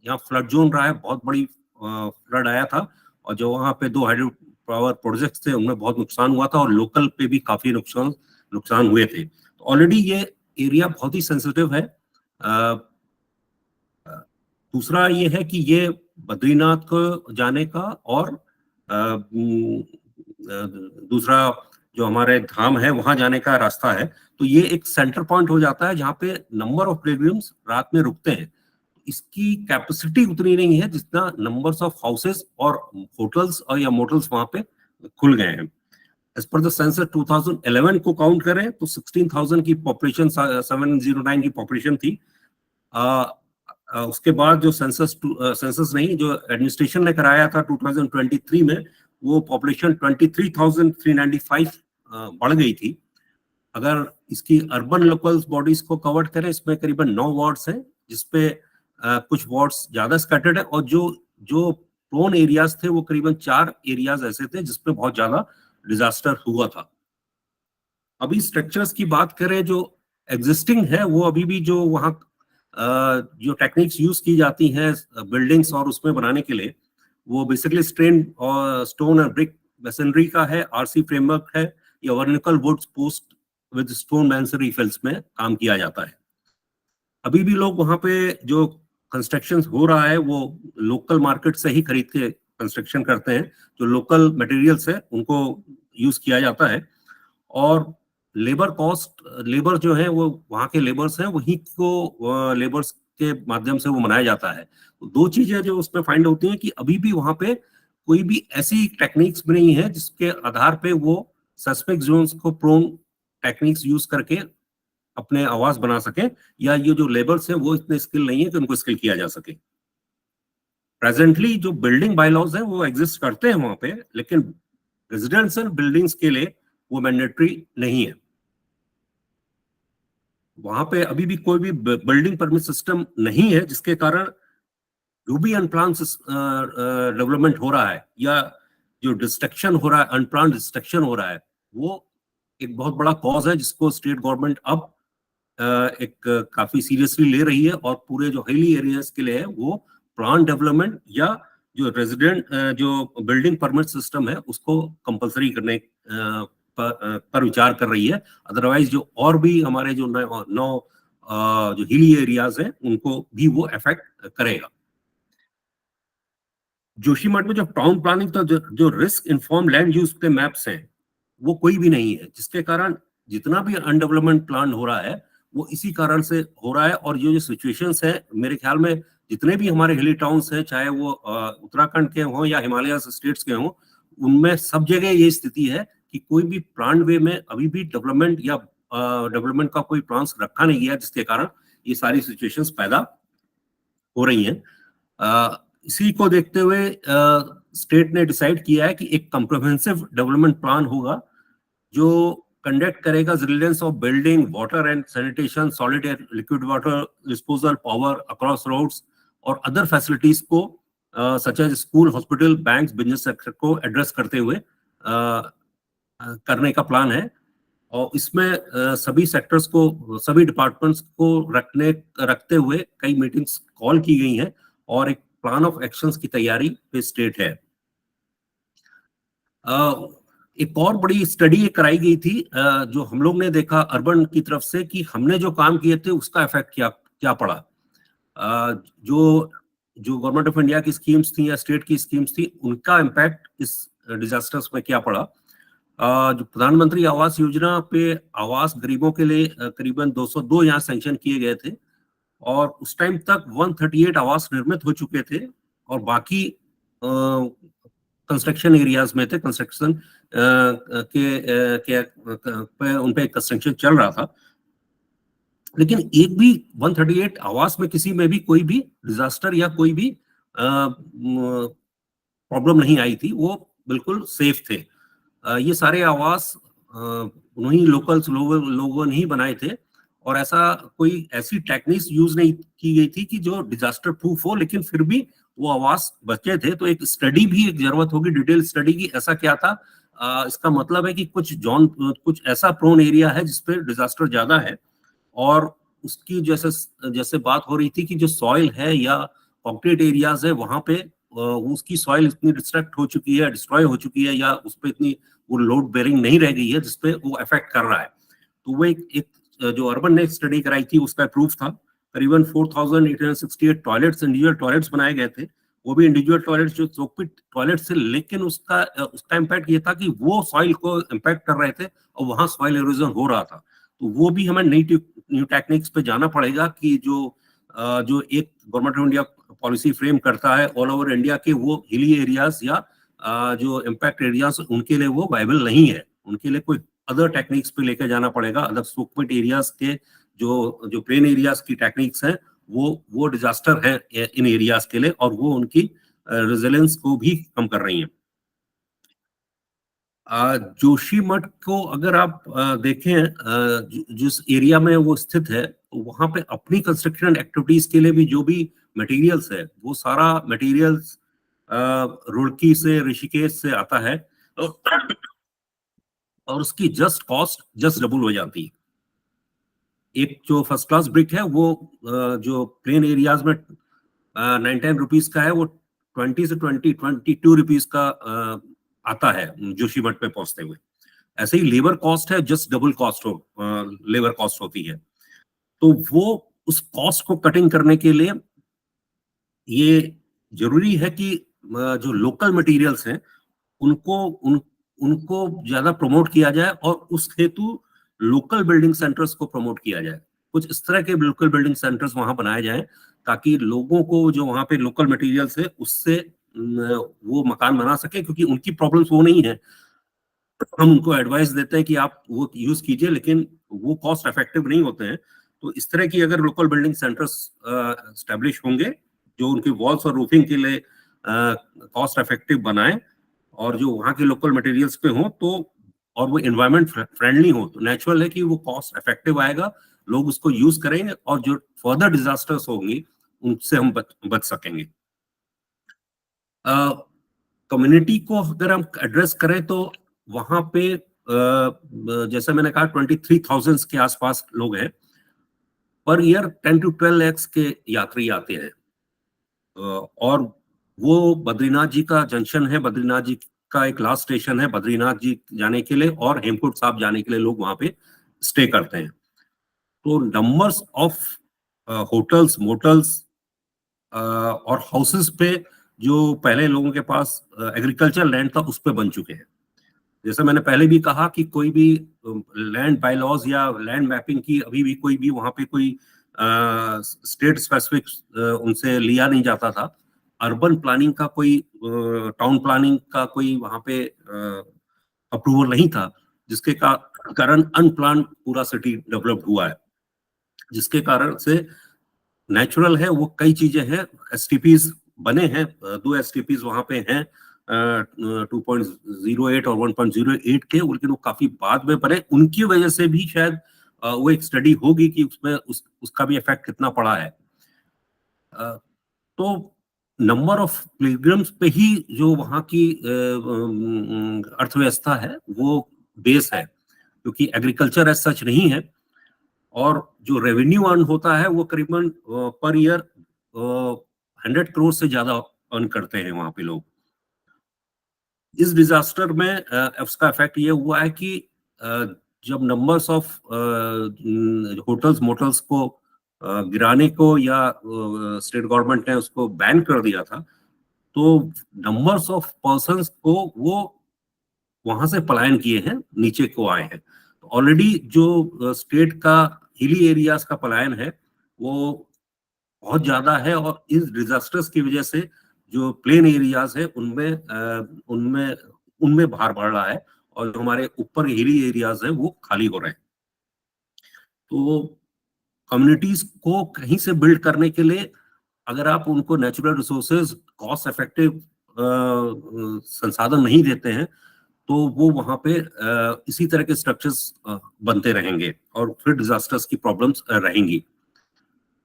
[SPEAKER 5] यहाँ फ्लड जोन रहा है, बहुत बड़ी फ्लड आया था और जो वहाँ पे 2 हाइड्रो पावर प्रोजेक्ट्स थे उनमें बहुत नुकसान हुआ था और लोकल पे भी काफी नुकसान हुए थे। तो ऑलरेडी ये एरिया बहुत ही सेंसिटिव है। दूसरा ये है कि ये बद्रीनाथ को जाने का और दूसरा जो हमारे धाम है वहां जाने का रास्ता है। तो ये एक सेंटर पॉइंट हो जाता है जहाँ पे नंबर ऑफ पिलग्रिम्स रात में रुकते हैं। इसकी कैपेसिटी उतनी नहीं है जितना नंबर्स ऑफ हाउसेस और होटल्स और या मोटल्स वहां पे खुल गए हैं। एज पर द सेंसस 2011 को काउंट करें तो 16,000 की पॉपुलेशन, 709 की पॉपुलेशन थी। उसके बाद जो सेंसस नहीं, जो एडमिनिस्ट्रेशन ने कराया था 2023 में, वो पॉपुलेशन 23,395 बढ़ गई थी। अगर इसकी अर्बन लोकल बॉडीज को कवर करें, इसमें करीबन 9 वार्ड्स हैं, जिसपे कुछ वार्ड्स ज्यादा स्कैटर्ड है और जो प्रोन एरियाज थे वो करीबन 4 एरियाज ऐसे थे जिसपे बहुत ज्यादा डिजास्टर हुआ था। अभी स्ट्रक्चर्स की बात करें जो एग्जिस्टिंग है, वो अभी भी जो वहाँ जो टेक्निक्स यूज की जाती हैं बिल्डिंग्स और उसमें बनाने के लिए, वो बेसिकली स्टोन और ब्रिक मेसनरी का है, आरसी फ्रेमवर्क है या vernacular woods post with stone masonry fills में काम किया जाता है। अभी भी लोग वहाँ पे जो कंस्ट्रक्शन हो रहा है वो लोकल मार्केट से ही खरीद के कंस्ट्रक्शन करते हैं। जो लोकल मटेरियल्स है उनको यूज किया जाता है और लेबर जो है वो वहाँ के लेबर्स हैं, वही को लेबर्स के माध्यम से वो मनाया जाता है। तो 2 चीजें जो उसमें फाइंड होती हैं कि अभी भी वहाँ पे कोई भी ऐसी टेक्निक्स नहीं है जिसके आधार पे वो सस्पेक्ट जोन्स को प्रोन टेक्निक्स यूज करके अपने आवास बना सके, या ये जो लेबर्स हैं वो इतने स्किल नहीं है कि उनको स्किल किया जा सके। प्रेजेंटली जो बिल्डिंग बायलॉज हैं वो एग्जिस्ट करते हैं वहां पे, लेकिन रेजिडेंशियल बिल्डिंग्स के लिए वो मैंडेटरी नहीं है। वहां पे अभी भी कोई भी बिल्डिंग परमिट सिस्टम नहीं है, जिसके कारण जो भी अनप्लान डेवलपमेंट हो रहा है या जो डिस्ट्रक्शन हो रहा है, अनप्लान डिस्ट्रक्शन हो रहा है, वो एक बहुत बड़ा कॉज है जिसको स्टेट गवर्नमेंट अब एक काफी सीरियसली ले रही है और पूरे जो हिली एरियाज के लिए है वो प्लान डेवलपमेंट या जो जो बिल्डिंग परमिट सिस्टम है उसको कंपलसरी करने पर विचार कर रही है। अदरवाइज जो और भी हमारे जो जो हिली एरियाज हैं उनको भी वो अफेक्ट करेगा। जोशीमठ में जो टाउन प्लानिंग का जो रिस्क इन्फॉर्म लैंड यूज के मैप्स हैं वो कोई भी नहीं है, जिसके कारण जितना भी अनडेवलपमेंट प्लान हो रहा है वो इसी कारण से हो रहा है। और ये जो सिचुएशंस है, मेरे ख्याल में जितने भी हमारे हिली टाउन्स हैं, चाहे वो उत्तराखंड के हों या हिमालय स्टेट्स के हों, उनमें सब जगह ये स्थिति है कि कोई भी प्लान वे में अभी भी डेवलपमेंट या डेवलपमेंट का कोई प्लान रखा नहीं गया, जिसके कारण ये सारी सिचुएशंस पैदा हो रही हैं। इसी को देखते हुए स्टेट ने डिसाइड किया है कि एक कॉम्प्रिहेंसिव डेवलपमेंट प्लान होगा जो कंडक्ट करेगा resilience of building, water and sanitation, solid and liquid water disposal, power across roads और अदर फैसिलिटीज को such as school, hospital, banks, business sector को एड्रेस करते हुए करने का प्लान है। और इसमें सभी सेक्टर्स को, सभी डिपार्टमेंट्स को रखते हुए कई मीटिंग्स कॉल की गई हैं और एक प्लान ऑफ एक्शंस की तैयारी पे स्टेट है। एक और बड़ी स्टडी कराई गई थी जो हम लोग ने देखा अर्बन की तरफ से कि हमने जो काम किए थे उसका इफेक्ट क्या पड़ा। जो गवर्नमेंट ऑफ इंडिया की स्कीम्स थी या स्टेट की स्कीम्स थी, उनका इम्पैक्ट इस डिजास्टर्स में क्या पड़ा। जो प्रधानमंत्री आवास योजना पे आवास गरीबों के लिए करीबन 202 यहाँ सैंक्शन किए गए थे, और उस टाइम तक 138 आवास निर्मित हो चुके थे, और बाकी कंस्ट्रक्शन एरियाज में थे, कंस्ट्रक्शन पे उन पे कंस्ट्रक्शन चल रहा था। लेकिन एक भी 138 आवास में किसी में भी कोई भी डिजास्टर या कोई भी प्रॉब्लम नहीं आई थी, वो बिल्कुल सेफ थे। ये सारे आवास उन्हीं लोगों ने ही बनाए थे, और ऐसा कोई ऐसी टेक्निक्स यूज नहीं की गई थी कि जो डिजास्टर प्रूफ हो, लेकिन फिर भी वो आवास बचे थे। तो एक स्टडी भी एक जरूरत होगी, डिटेल स्टडी की, ऐसा क्या था। इसका मतलब है कि कुछ ऐसा प्रोन एरिया है जिसपे डिजास्टर ज्यादा है, और उसकी जैसे जैसे बात हो रही थी कि जो सॉइल है या कंक्रीट एरियाज है, वहां पे उसकी सॉइल इतनी डिस्ट्रक्ट हो चुकी है, डिस्ट्रॉय हो चुकी है, या उस पर इतनी वो लोड बेरिंग नहीं रह गई है जिसपे वो अफेक्ट कर रहा है। तो वो एक जो अर्बन ने स्टडी कराई थी उसका प्रूफ था। करीबन 4868 टॉयलेट्स, इंडिविजुअल टॉयलेट्स बनाए गए थे, वो भी इंडिविजुअल टॉयलेट्स जो चौकपिट टॉयलेट से, लेकिन उसका इम्पैक्ट ये था कि वो सॉइल को इम्पैक्ट कर रहे थे और वहां सॉइल एरोजन हो रहा था। तो वो भी हमें न्यू टेक्निक्स पे जाना पड़ेगा कि जो एक government of India policy frame करता है ऑल ओवर इंडिया के, वो हिली एरियाज या जो इम्पैक्ट एरियाज, उनके लिए वो वायबल नहीं है। उनके लिए कोई अदर टेक्निक्स पे लेके जाना पड़ेगा। अदर सोकपिट एरियाज के जो प्लेन एरियाज की टेक्निक्स हैं, वो डिजास्टर है इन एरियाज के लिए, और वो उनकी रेजिलेंस को भी कम कर रही हैं। जोशीमठ को अगर आप देखें, जिस एरिया में वो स्थित है, तो वहां पे अपनी कंस्ट्रक्शन एक्टिविटीज के लिए भी जो भी मटेरियल्स है, वो सारा मटेरियल्स रुड़की से, ऋषिकेश से आता है, और उसकी जस्ट कॉस्ट जस्ट डबल हो जाती है। एक जो फर्स्ट क्लास ब्रिक है, वो जो प्लेन एरियाज में 9-10 रुपीज का है, वो 22 रुपीज का आता है जोशीमठ पे पहुंचते हुए। ऐसे ही लेबर कॉस्ट है, जस्ट डबल लेबर कॉस्ट होती है। तो वो उस कॉस्ट को कटिंग करने के लिए ये जरूरी है कि जो लोकल मटेरियल्स हैं उनको ज्यादा प्रमोट किया जाए, और उस हेतु लोकल बिल्डिंग सेंटर्स को प्रमोट किया जाए। कुछ इस तरह के लोकल बिल्डिंग सेंटर्स वहां बनाए जाएं, ताकि लोगों को जो वहां पे लोकल मटेरियल्स है उससे वो मकान बना सके, क्योंकि उनकी प्रॉब्लम्स वो नहीं है। हम उनको एडवाइस देते हैं कि आप वो यूज कीजिए, लेकिन वो कॉस्ट इफेक्टिव नहीं होते हैं। तो इस तरह की अगर लोकल बिल्डिंग सेंटर्स स्टैब्लिश होंगे, जो उनकी वॉल्स और रूफिंग के लिए कॉस्ट इफेक्टिव बनाए, और जो वहाँ के लोकल मटेरियल्स पे हो, तो और वो एनवायरमेंट फ्रेंडली हो, तो नेचुरल है कि वो कॉस्ट इफेक्टिव आएगा, लोग उसको यूज करेंगे, और जो फर्दर डिजास्टर्स होंगी उनसे हम बच सकेंगे। कम्युनिटी को अगर हम एड्रेस करें, तो वहां पे जैसे मैंने कहा 23,000 के आसपास लोग हैं पर ईयर। 10 to 12 lakhs के यात्री आते हैं, और वो बद्रीनाथ जी का जंक्शन है, बद्रीनाथ जी का एक लास्ट स्टेशन है बद्रीनाथ जी जाने के लिए, और हेमकुंड साहब जाने के लिए लोग वहां पे स्टे करते हैं। तो नंबर्स ऑफ होटल्स, मोटल्स और हाउसेस पे जो पहले लोगों के पास एग्रीकल्चर लैंड था, उस पे बन चुके हैं। जैसे मैंने पहले भी कहा कि कोई भी लैंड बाय लॉज या लैंड मैपिंग की अभी भी कोई भी वहां पे कोई स्टेट स्पेसिफिक उनसे लिया नहीं जाता था। अर्बन प्लानिंग का कोई, टाउन प्लानिंग का कोई वहां पे अप्रूवल नहीं था, जिसके कारण अनप्लान पूरा सिटी डेवलप हुआ है, जिसके कारण से नेचुरल है वो कई चीजें हैं। एसटीपीज बने हैं, 2 एसटीपीज वहां पे हैं, 2.08 और 1.08 के, लेकिन वो काफी बाद में बने। उनकी वजह से भी शायद वो एक स्टडी होगी कि उसमें उसका भी इफेक्ट कितना पड़ा है। तो नंबर ऑफ पिलग्रिम्स पे ही जो वहाँ की अर्थव्यवस्था है वो बेस है, क्योंकि एग्रीकल्चर एज सच नहीं है, और जो रेवेन्यू अर्न होता है वो करीबन पर ईयर 100 करोड़ से ज्यादा अर्न करते हैं वहां पे लोग। इस डिजास्टर में उसका इफेक्ट ये हुआ है कि जब नंबर्स ऑफ होटल्स, मोटल्स को गिराने को या स्टेट गवर्नमेंट ने उसको बैन कर दिया था, तो नंबर्स ऑफ पर्संस को वो वहां से पलायन किए हैं, नीचे को आए हैं। तो ऑलरेडी जो स्टेट का हिली एरियाज का पलायन है वो बहुत ज्यादा है, और इस डिजास्टर्स की वजह से जो प्लेन एरियाज है उनमें उनमें भार बढ़ रहा है, और जो हमारे ऊपर हिली एरियाज है वो खाली हो रहे हैं। तो कम्युनिटीज को कहीं से बिल्ड करने के लिए अगर आप उनको नेचुरल रिसोर्सेज कॉस्ट इफेक्टिव संसाधन नहीं देते हैं, तो वो वहां पे इसी तरह के स्ट्रक्चर्स बनते रहेंगे, और फिर डिजास्टर्स की प्रॉब्लम्स रहेंगी।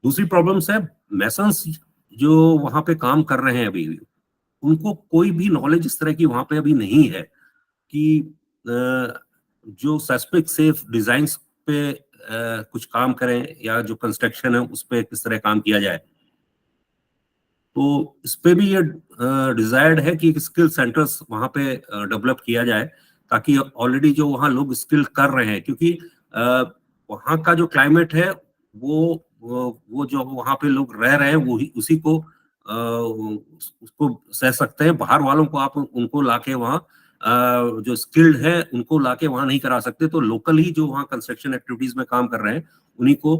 [SPEAKER 5] दूसरी प्रॉब्लम्स है, मैसन्स जो वहां पे काम कर रहे हैं अभी, उनको कोई भी नॉलेज इस तरह की वहां पे अभी नहीं है कि जो सेस्मिक सेफ डिजाइन पे कुछ काम करें, या जो कंस्ट्रक्शन है उस पर किस तरह काम किया जाए। तो इस पे भी ये डिजायर्ड है कि स्किल सेंटर्स वहां पे डेवलप किया जाए, ताकि ऑलरेडी जो वहाँ लोग स्किल कर रहे हैं, क्योंकि वहाँ का जो क्लाइमेट है वो जो वहाँ पे लोग रह रहे हैं वही उसी को उसको सह सकते हैं। बाहर वालों को आप उनको लाके वहाँ जो स्किल्ड है उनको लाके वहाँ नहीं करा सकते। तो लोकल ही जो वहाँ कंस्ट्रक्शन एक्टिविटीज में काम कर रहे हैं उन्हीं को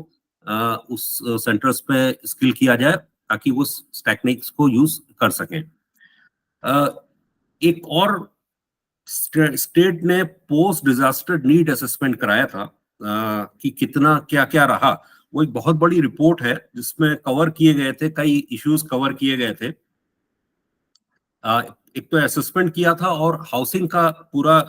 [SPEAKER 5] उस सेंटर्स पे स्किल किया जाए, ताकि वो टेक्निक्स को यूज कर सकें। एक और स्टेट ने पोस्ट डिजास्टर नीड असेसमेंट कराया था कि कितना क्या क्या रहा। वो एक बहुत बड़ी रिपोर्ट है जिसमें कवर किए गए थे, कई इश्यूज कवर किए गए थे। एक तो असेसमेंट किया था, और हाउसिंग का पूरा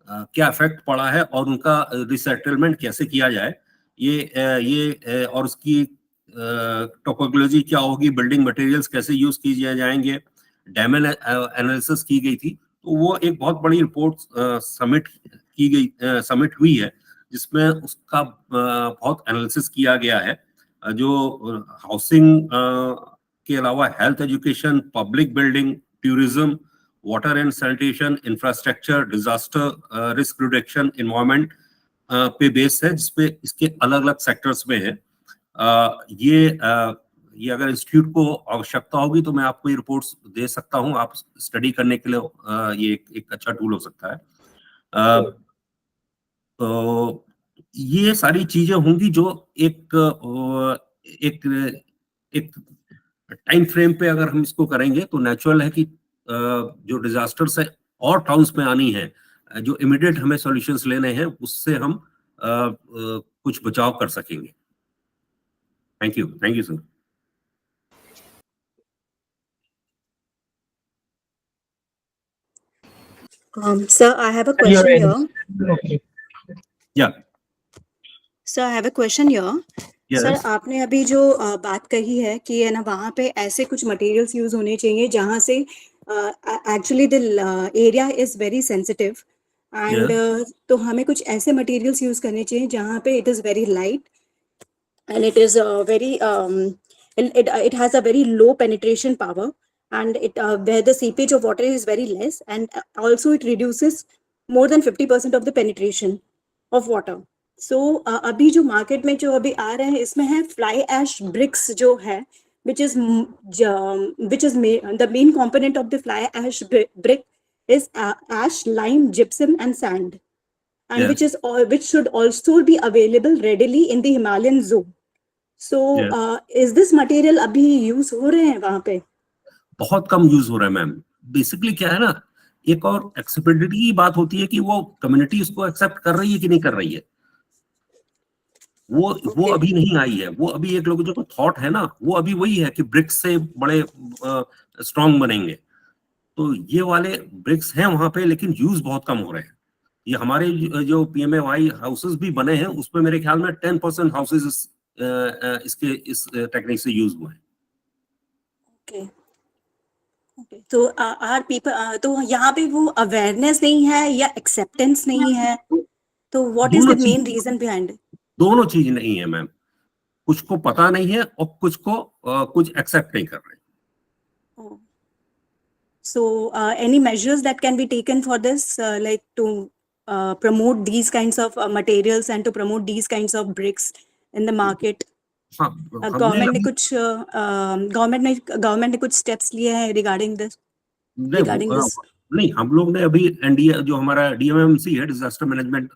[SPEAKER 5] क्या इफेक्ट पड़ा है और उनका रिसेटलमेंट कैसे किया जाए, ये और उसकी टोपोलॉजी क्या होगी, बिल्डिंग मटेरियल्स कैसे यूज किए जाएंगे, डैमेज एनालिसिस की गई थी। तो वो एक बहुत बड़ी रिपोर्ट सबमिट हुई है, जिसमें उसका बहुत एनालिसिस किया गया है। जो हाउसिंग के अलावा health education, public building, tourism, water and sanitation, infrastructure, disaster risk reduction, environment पे बेस है, जिसपे इसके अलग अलग सेक्टर्स में है। ये अगर इंस्टीट्यूट को आवश्यकता होगी तो मैं आपको ये रिपोर्ट्स दे सकता हूं, आप स्टडी करने के लिए ये एक अच्छा टूल हो सकता है। तो ये सारी चीजें होंगी जो एक एक टाइम फ्रेम पे अगर हम इसको करेंगे तो नेचुरल है कि जो डिजास्टर्स है और टाउन्स में आनी है, जो इमीडिएट हमें सॉल्यूशंस लेने हैं, उससे हम कुछ बचाव कर सकेंगे। Thank you sir.
[SPEAKER 6] Sir, I have a
[SPEAKER 4] You're
[SPEAKER 6] question
[SPEAKER 4] in.
[SPEAKER 6] here.
[SPEAKER 4] Okay.
[SPEAKER 5] Yeah.
[SPEAKER 6] Sir, I have a question here.
[SPEAKER 5] Yes.
[SPEAKER 6] Sir, आपने अभी जो बात कही है कि है ना वहाँ पे ऐसे कुछ मटेरियल्स यूज होने चाहिए जहाँ से actually the area is very sensitive and तो हमें कुछ ऐसे मटेरियल्स यूज करने चाहिए जहाँ पे it is very light and it is very it has a very low penetration power, and it where the seepage of water is very less, and also it reduces more than 50% of the penetration of water. So अभी जो market में जो अभी आ रहे हैं इसमें है fly ash BRICS जो है which is the main component of the fly ash brick is ash, lime, gypsum and sand, and
[SPEAKER 5] Yes.
[SPEAKER 6] which should also be available readily in the Himalayan zone. So is this material अभी use हो रहे हैं वहां पे?
[SPEAKER 5] बहुत कम use हो रहा है मैम। बेसिकली क्या है ना, एक और एक्सेप्टेबिलिटी की बात होती है कि वो कम्युनिटी उसको एक्सेप्ट कर रही है कि नहीं कर रही है। वो अभी नहीं आई है। वो अभी एक लोगों जो थॉट है ना, वो अभी वही है कि ब्रिक्स से बड़े स्ट्रॉन्ग बनेंगे। तो ये वाले ब्रिक्स हैं वहां पे, लेकिन यूज बहुत कम हो रहे हैं। ये हमारे जो PMAY हाउसेस भी बने हैं उसमें मेरे ख्याल में 10% हाउसेस इसके इस टेक्निक से यूज हुए हैं।
[SPEAKER 6] ओके, तो आर पीपल तो यहाँ पे वो अवेयरनेस नहीं है या एक्सेप्टेंस नहीं है, तो what is the main reason behind it?
[SPEAKER 5] दोनों चीज नहीं है मैम। कुछ को पता नहीं है और कुछ को कुछ एक्सेप्ट नहीं कर रहे।
[SPEAKER 6] So any measures that can be taken for this, like to promote these kinds of materials and to promote these kinds of bricks in the market? Government ने कुछ स्टेप्स लिए हैं रिगार्डिंग दिस?
[SPEAKER 5] नहीं, हम लोग ने अभी एनडीए जो हमारा डीएमएमसी है, डिजास्टर मैनेजमेंट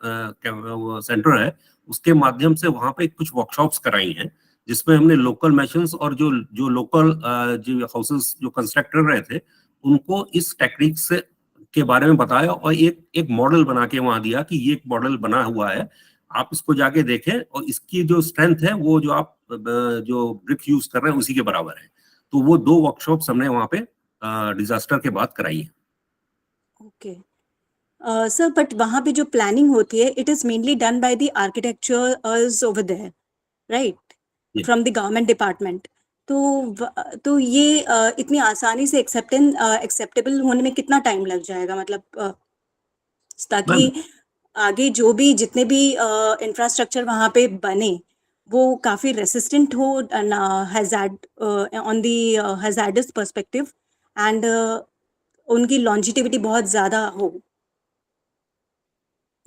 [SPEAKER 5] सेंटर है, उसके माध्यम से वहां पे कुछ वर्कशॉप्स कराई हैं, जिसमें हमने लोकल मैशंस और जो लोकल जो हाउसेस जो कंस्ट्रक्ट कर रहे थे उनको इस टेक्निक से के बारे में बताया और एक मॉडल बना के वहां दिया कि ये एक मॉडल बना हुआ है, आप इसको जाके देखें और इसकी जो स्ट्रेंथ है वो जो आप जो ब्रिक यूज कर रहे हैं उसी के बराबर है। तो वो 2 वर्कशॉप्स हमने वहां पे डिजास्टर के बाद कराई है।
[SPEAKER 6] ओके सर, बट वहाँ पे जो प्लानिंग होती है, it is mainly done by the architectures over there, right,
[SPEAKER 5] Yeah.
[SPEAKER 6] From the government department. तो ये इतनी आसानी से एक्सेप्टेबल होने में कितना टाइम लग जाएगा, मतलब ताकि
[SPEAKER 5] मैम,
[SPEAKER 6] आगे जो भी जितने भी इंफ्रास्ट्रक्चर वहाँ पे बने वो काफी रेसिस्टेंट हो hazard on the hazards perspective, and उनकी लॉन्जिटिविटी बहुत ज्यादा हो।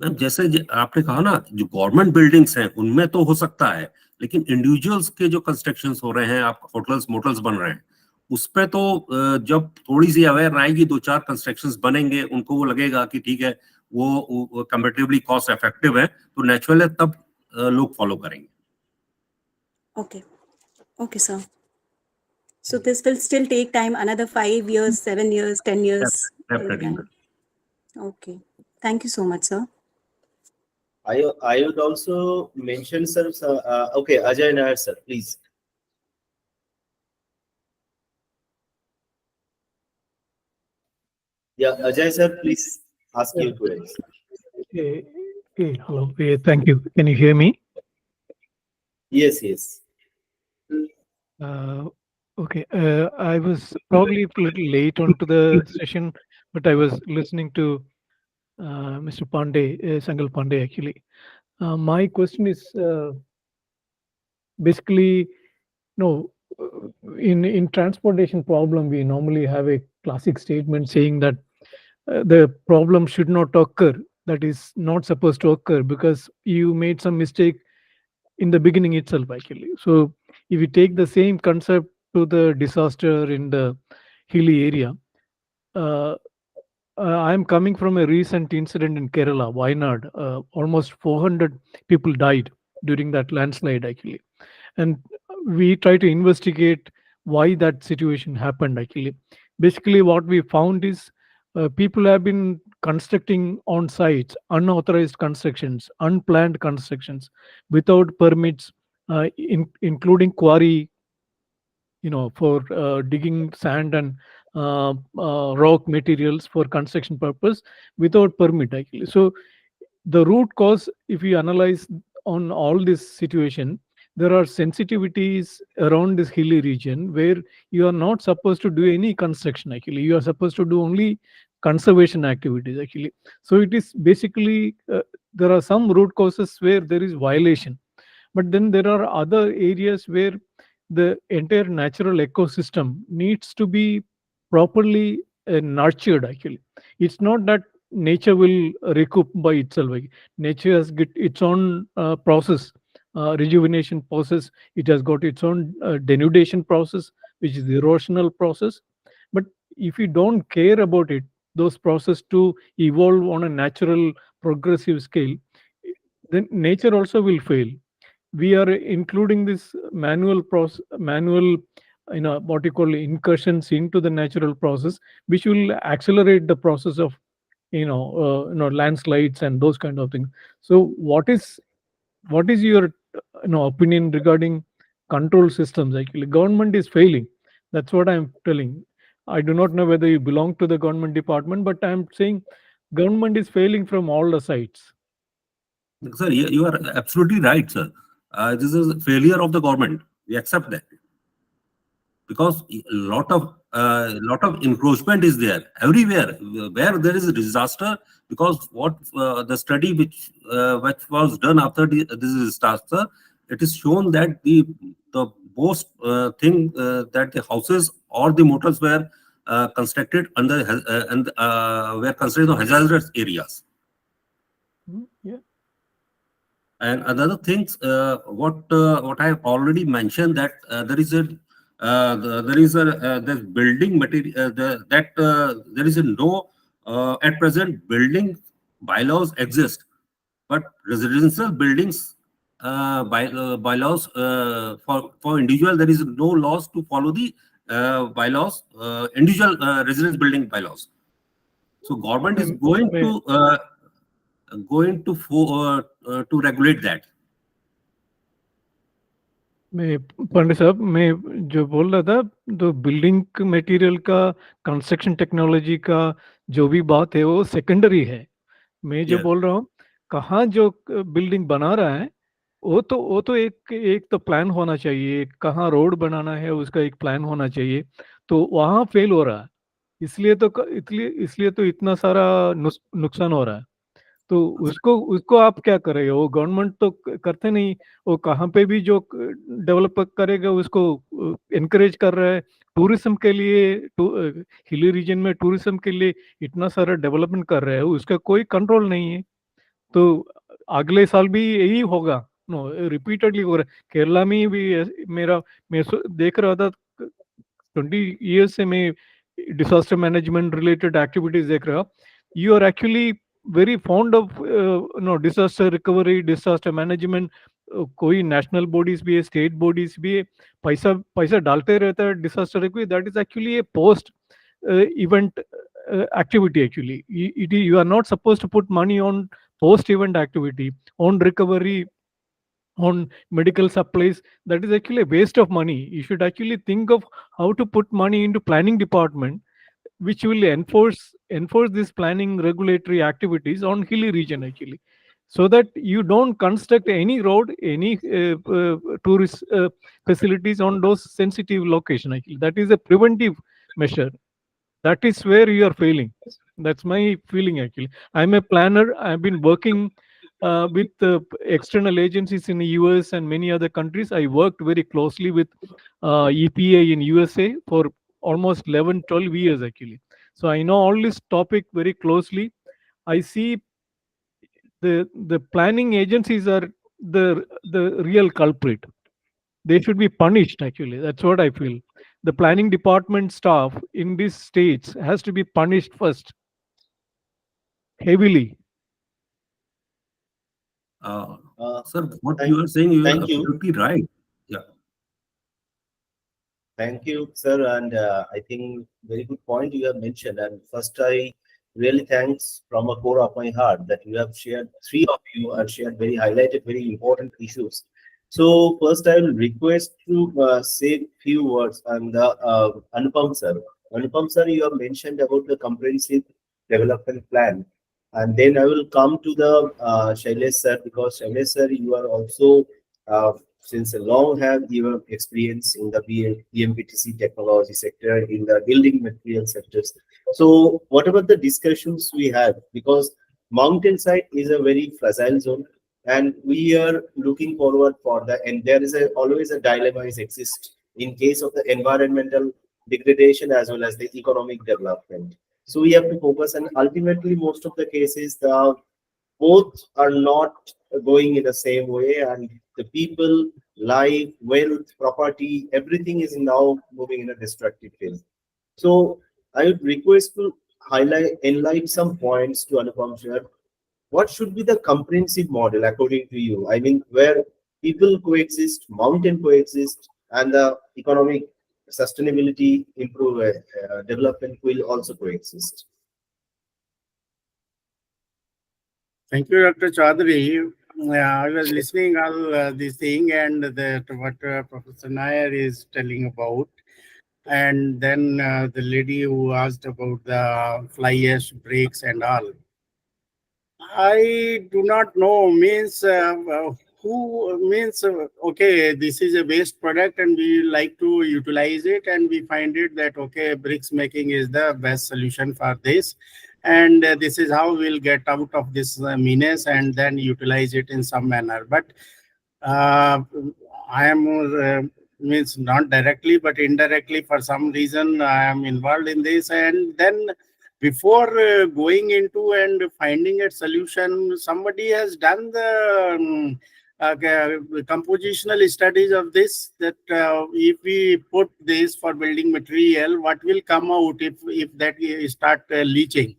[SPEAKER 5] मैम जैसे आपने कहा ना, जो गवर्नमेंट बिल्डिंग्स हैं उनमें तो हो सकता है, लेकिन इंडिविजुअल्स के जो कंस्ट्रक्शंस हो रहे हैं, आप होटल्स मोटल्स बन रहे हैं, उस पे तो जब थोड़ी सी अवेयर आएगी, 2-4 कंस्ट्रक्शंस बनेंगे, उनको वो लगेगा कि ठीक है वो कंपैरेटिवली कॉस्ट इफेक्टिव है, तो नेचुरल है, तब लोग फॉलो करेंगे।
[SPEAKER 6] Okay, okay sir, so this will still take time, another 5 years, 7 years, 10 years till the
[SPEAKER 5] Definitely.
[SPEAKER 6] time. Okay, thank you so much, sir.
[SPEAKER 1] I would also mention, sir, okay, Ajay Nair, sir, please. Yeah, Ajay, sir, please ask your queries.
[SPEAKER 7] Hello. Thank you. Can you hear me?
[SPEAKER 1] Yes, yes.
[SPEAKER 7] Okay. I was probably a little late onto the session, but I was listening to Mr. Pandey, Sangal Pandey, actually. My question is basically, no, in transportation problem, we normally have a classic statement saying that the problem should not occur. That is not supposed to occur because you made some mistake in the beginning itself, actually. So if you take the same concept to the disaster in the hilly area, uh, I'm coming from a recent incident in Kerala, Wayanad. Almost 400 people died during that landslide, actually. And we try to investigate why that situation happened, actually. Basically, what we found is people have been constructing on sites, unauthorized constructions, unplanned constructions, without permits, including quarry, for digging sand and rock materials for construction purpose without permit, actually. So the root cause, if you analyze on all this situation, there are sensitivities around this hilly region where you are not supposed to do any construction, actually. You are supposed to do only conservation activities, actually. So it is basically there are some root causes where there is violation, but then there are other areas where the entire natural ecosystem needs to be properly nurtured, actually. It's not that nature will recoup by itself. Like, nature has got its own process, rejuvenation process. It has got its own denudation process, which is the erosional process. But if you don't care about it, those process to evolve on a natural progressive scale, then nature also will fail. We are including this manual, what you call incursions into the natural process, which will accelerate the process of landslides and those kind of things. So what is your opinion regarding control systems? Actually, government is failing. That's what I'm telling. I do not know whether you belong to the government department, but I'm saying government is failing from all the sides.
[SPEAKER 5] Sir, you are absolutely right, sir. This is a failure of the government. We accept that, because a lot of encroachment is there everywhere where there is a disaster. Because what the study which was done after this disaster, it is shown that the most thing that the houses or the motels were constructed under and were constructed on hazardous areas.
[SPEAKER 7] Yeah.
[SPEAKER 5] And another things, what I have already mentioned, that there is a the building material, there is a no At present, building bylaws exist, but residential buildings bylaws for individual, there is no laws to follow the bylaws, individual residence building bylaws. So government is going to regulate that.
[SPEAKER 7] मैं पंडित साहब, मैं जो बोल रहा था, तो building material का, construction technology का जो भी बात है वो सेकेंडरी है। मैं जो
[SPEAKER 5] Yeah.
[SPEAKER 7] बोल रहा हूँ, कहाँ जो बिल्डिंग बना रहा है, वो तो एक तो प्लान होना चाहिए, कहाँ रोड बनाना है उसका एक प्लान होना चाहिए, तो वहाँ फेल हो रहा है। इसलिए तो इतना सारा नुकसान हो रहा है। तो उसको आप क्या करेंगे? वो गवर्नमेंट तो करते नहीं, वो कहाँ पे भी जो डेवलप करेगा उसको एनकरेज कर रहा है। टूरिज्म के लिए, हिली रीजन में टूरिज्म के लिए इतना सारा डेवलपमेंट कर रहे हैं, उसका कोई कंट्रोल नहीं है। तो अगले साल भी यही होगा। नो, रिपीटेडली हो रहा है। केरला में भी मैं देख रहा था, 20 years से मैं डिजास्टर मैनेजमेंट रिलेटेड एक्टिविटीज देख रहा हूँ। You are actually very fond of disaster recovery, disaster management. कोई नेशनल बॉडीज भी है, स्टेट बॉडीज भी है, पैसा डालते रहता है disaster recovery. That is actually A post event activity. Actually, you are not supposed to put money on post event activity, on recovery, on medical supplies. That is actually a waste of money. You should actually think of how to put money into planning department, which will enforce this planning regulatory activities on hilly region, actually, so that you don't construct any road, any tourist facilities on those sensitive location. Actually, that is a preventive measure. That is where you are failing. That's my feeling. Actually, I'm a planner. I've been working with external agencies in the US and many other countries. I worked very closely with EPA in USA for almost 11-12 years, actually. So I know all this topic very closely. I see the planning agencies are the real culprit. They should be punished, actually. That's what I feel. The planning department staff in these states has to be punished first, heavily.
[SPEAKER 5] Sir, what you are saying, you are
[SPEAKER 1] thank you.
[SPEAKER 5] absolutely right. Yeah.
[SPEAKER 1] Thank you, sir. And I think very good point you have mentioned. And first, I really thanks from a core of my heart that you have shared, three of you have shared highlighted very important issues. So first, I will request to say few words on the Anupam sir. Anupam sir, you have mentioned about the comprehensive development plan. And then I will come to the Shailesh sir, because Shailesh sir, you are also since a long have your experience in the BMPTC technology sector, in the building material sectors. So whatever the discussions we had, because mountainside is a very fragile zone, and we are looking forward for that, and there is always a dilemma is exist in case of the environmental degradation as well as the economic development. So we have to focus, and ultimately most of the cases the both are not going in the same way, and the people, life, wealth, property, everything is now moving in a destructive phase. So I would request to enlighten some points to Anupam sir. What should be the comprehensive model according to you? I mean, where people coexist, mountain coexist, and the economic sustainability development will also coexist.
[SPEAKER 3] Thank you, Dr. Chaudhary. I was listening all this thing and what Professor Nair is telling about. And then the lady who asked about the fly ash breaks and all. I do not know, means who means, okay, this is a waste product and we like to utilize it, and we find it that, okay, bricks making is the best solution for this. And this is how we'll get out of this menace and then utilize it in some manner. But I am means not directly but indirectly, for some reason I am involved in this. And then before going into and finding a solution, somebody has done the compositional studies of this, that if we put this for building material, what will come out if that start leaching.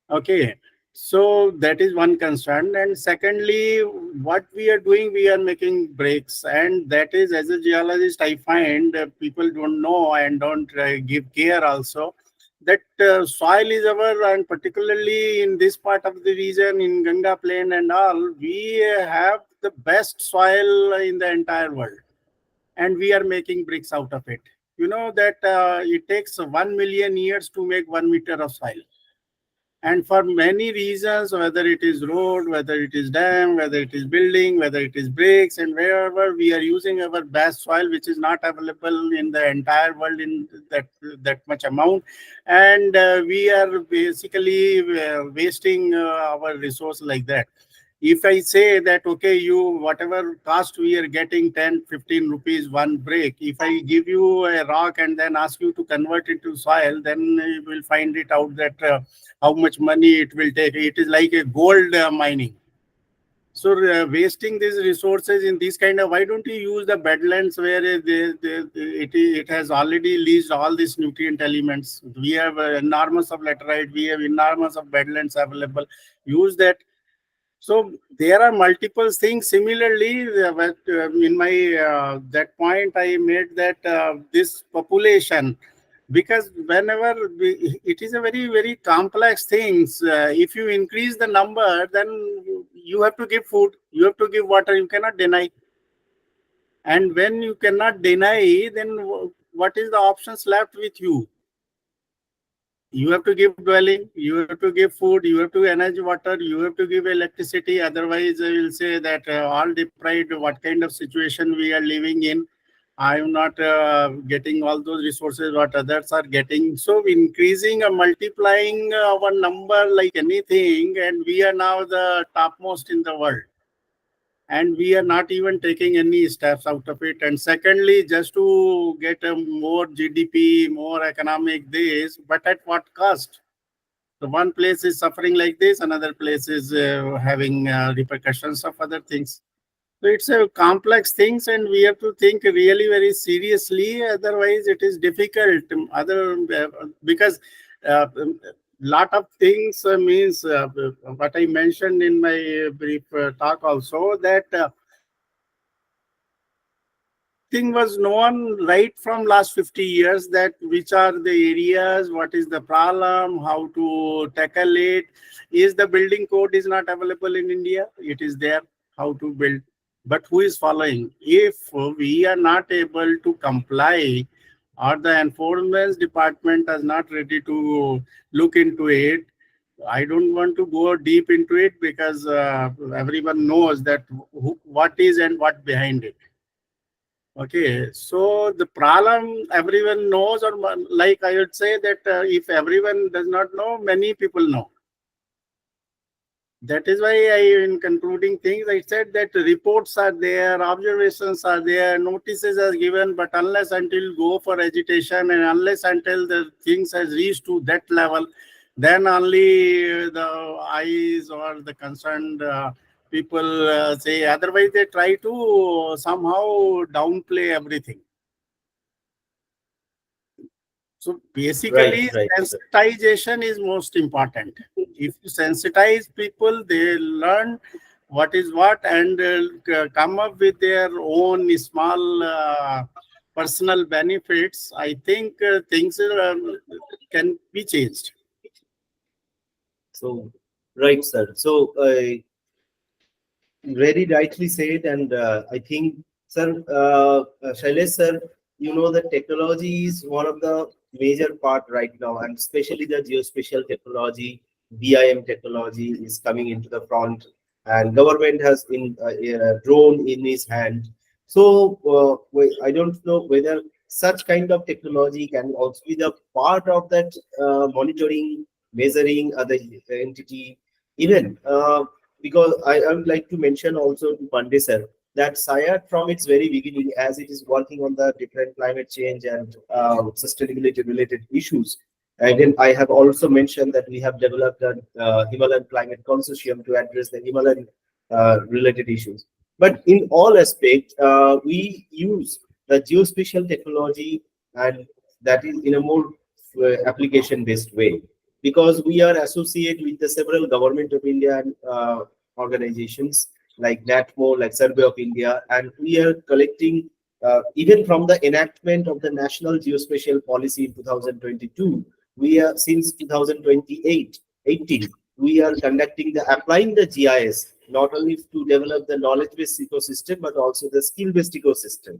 [SPEAKER 3] Okay, so that is one concern. And secondly, what we are doing, we are making breaks, and that is, as a geologist, I find people don't know and don't give care also, that soil is our, and particularly in this part of the region, in Ganga Plain and all, we have the best soil in the entire world, and we are making bricks out of it. You know that it takes 1 million years to make 1 meter of soil. And for many reasons, whether it is road, whether it is dam, whether it is building, whether it is bricks, and wherever we are using our best soil, which is not available in the entire world in that much amount, and we are basically wasting our resource like that. If I say that, okay, you, whatever cost we are getting, 10, 15 rupees one brick, if I give you a rock and then ask you to convert it to soil, then you will find it out that how much money it will take. It is like a gold mining. So wasting these resources in this kind of, why don't you use the bedlands where it has already leached all these nutrient elements? We have enormous of laterite, we have enormous of bedlands available. Use that. So there are multiple things. Similarly, in my that point I made that this population, because whenever it is a very complex things. If you increase the number, then you have to give food, you have to give water. You cannot deny. And when you cannot deny, then what is the options left with you? You have to give dwelling, you have to give food, you have to energy water, you have to give electricity. Otherwise, I will say that all deprived, what kind of situation we are living in. I am not getting all those resources what others are getting. So increasing or multiplying our number like anything, and we are now the topmost in the world. And we are not even taking any steps out of it. And secondly, just to get a more GDP, more economic this, but at what cost? So one place is suffering like this, another place is having repercussions of other things. So it's a complex things, and we have to think really very seriously. Otherwise, it is difficult. Because lot of things means what I mentioned in my brief talk also, that thing was known right from last 50 years, that which are the areas, what is the problem, how to tackle it. Is the building code is not available in India? It is there, how to build. But who is following? If we are not able to comply, or the enforcement department is not ready to look into it, I don't want to go deep into it, because everyone knows that what is and what behind it. Okay, so the problem everyone knows, or like I would say that if everyone does not know, many people know. That is why in concluding things, I said that reports are there, observations are there, notices are given, but unless until go for agitation, and unless until the things has reached to that level, then only the eyes or the concerned people say. Otherwise, they try to somehow downplay everything. So basically,
[SPEAKER 1] Right.
[SPEAKER 3] sensitization is most important. If you sensitize people, they learn what is what, and come up with their own small personal benefits. I think things can be changed.
[SPEAKER 1] So, right, sir. So, very rightly said, and I think, sir, Shailesh, sir, you know that technology is one of the major part right now, and especially the geospatial technology, BIM technology is coming into the front, and government has drone in his hand. So I don't know whether such kind of technology can also be the part of that monitoring, measuring other entity, even. Because I would like to mention also to Pandey sir that SAIARD from its very beginning, as it is working on the different climate change and sustainability related issues. Again, I have also mentioned that we have developed a Himalayan climate consortium to address the Himalayan related issues. But in all aspects, we use the geospatial technology, and that is in a more application based way. because we are associated with the several government of India and organizations like NATMO, like Survey of India, and we are collecting even from the enactment of the National Geospatial Policy in 2022. We are since 2018, we are conducting the applying the GIS not only to develop the knowledge-based ecosystem but also the skill-based ecosystem.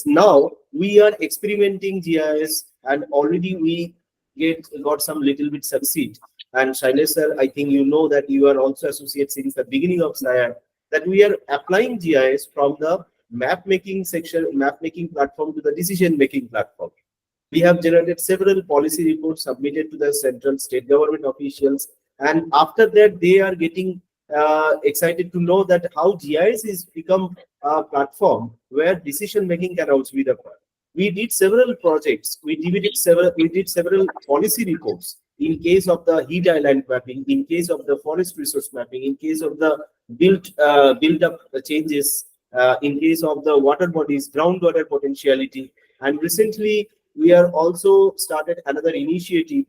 [SPEAKER 1] Now we are experimenting GIS, and already we got some little bit succeed. And Shailesh sir, I think you know that you are also associated since the beginning of SAIARD, that we are applying GIS from the map making section, map making platform to the decision making platform. We have generated several policy reports submitted to the central state government officials, and after that they are getting excited to know that how GIS is become a platform where decision making can also be done. We did several projects. We did several policy reports in case of the heat island mapping, in case of the forest resource mapping, in case of the build up changes, in case of the water bodies, groundwater potentiality, and recently we are also started another initiative.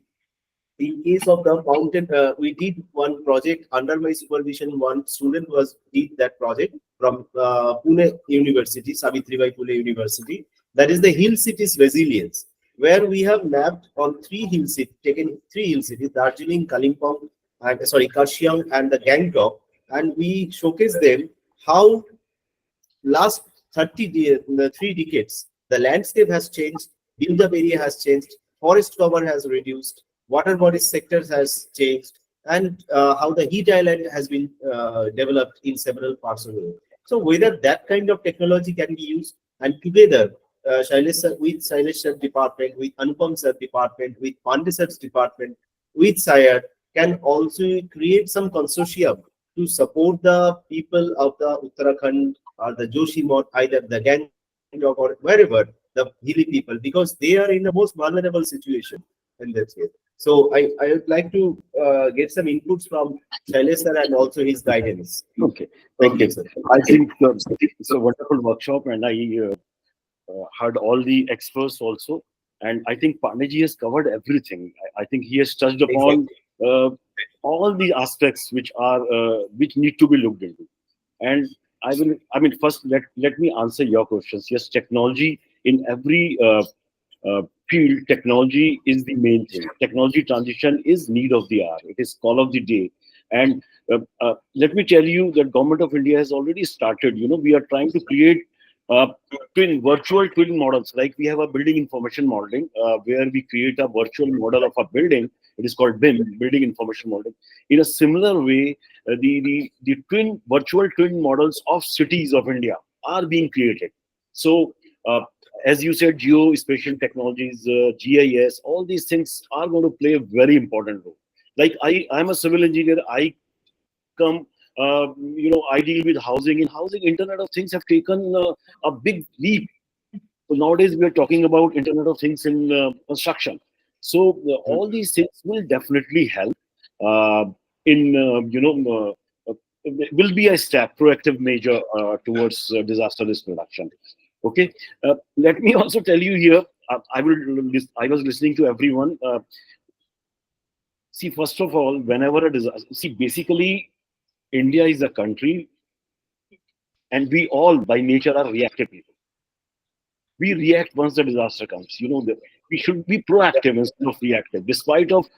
[SPEAKER 1] In case of the mountain, we did one project under my supervision. One student did that project from Pune University, Savitribai Phule University. That is the hill cities resilience, where we have mapped on taken three hill cities, Darjeeling, Kalimpong, and Karshiang and the Gangtok, and we showcase them how last 3 decades, the landscape has changed, build-up area has changed, forest cover has reduced, water body sectors has changed, and how the heat island has been developed in several parts of the world. So whether that kind of technology can be used, and together, Shailesh sir, with Shailesh sir department, with Anupam sir department, with Pandey sir's department, with SAIARD, can also create some consortium to support the people of the Uttarakhand or the Joshimath, either the Gangtok or wherever, the hilly people, because they are in the most vulnerable situation in this case. So I would like to get some inputs from Shailesh sir and also his guidance.
[SPEAKER 2] Okay,
[SPEAKER 1] Thank you, sir.
[SPEAKER 2] I think it's a wonderful workshop, and I heard all the experts also, and I think Pandeyji has covered everything. I think he has touched upon all the aspects which need to be looked into. And first let me answer your questions. Yes, technology in every field, technology is the main thing. Technology transition is need of the hour. It is call of the day. And let me tell you that Government of India has already started. We are trying to create virtual twin models. Like we have a building information modeling, where we create a virtual model of a building. It is called BIM, Building Information Modeling. In a similar way, the virtual twin models of cities of India are being created. So, as you said, geospatial technologies, GIS, all these things are going to play a very important role. Like I'm a civil engineer. I deal with housing. In housing, Internet of Things have taken a big leap. So nowadays we are talking about Internet of Things in construction. So all these things will definitely help will be a step, proactive measure towards disaster risk reduction. Okay. Let me also tell you here. I was listening to everyone. See, first of all, whenever a disaster, basically, India is a country, and we all, by nature, are reactive people. We react once the disaster comes. We should be proactive instead of reactive. Despite of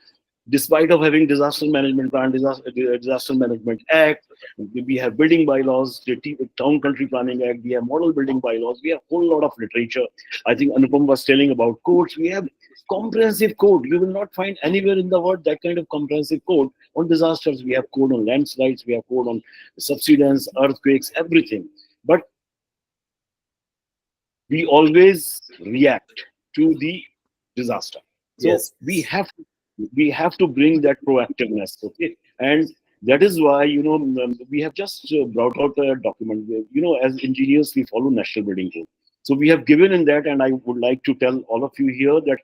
[SPEAKER 2] having disaster management plan, disaster management act, we have building bylaws, the town country planning act, we have model building bylaws, we have a whole lot of literature. I think Anupam was telling about codes. We have comprehensive code. You will not find anywhere in the world that kind of comprehensive code on disasters. We have code on landslides, we have code on subsidence, earthquakes, everything. But we always react to the disaster. So
[SPEAKER 1] yes,
[SPEAKER 2] we have to bring that proactiveness. Okay, and that is why we have just brought out a document. As engineers, we follow National Building Code. So we have given in that, and I would like to tell all of you here that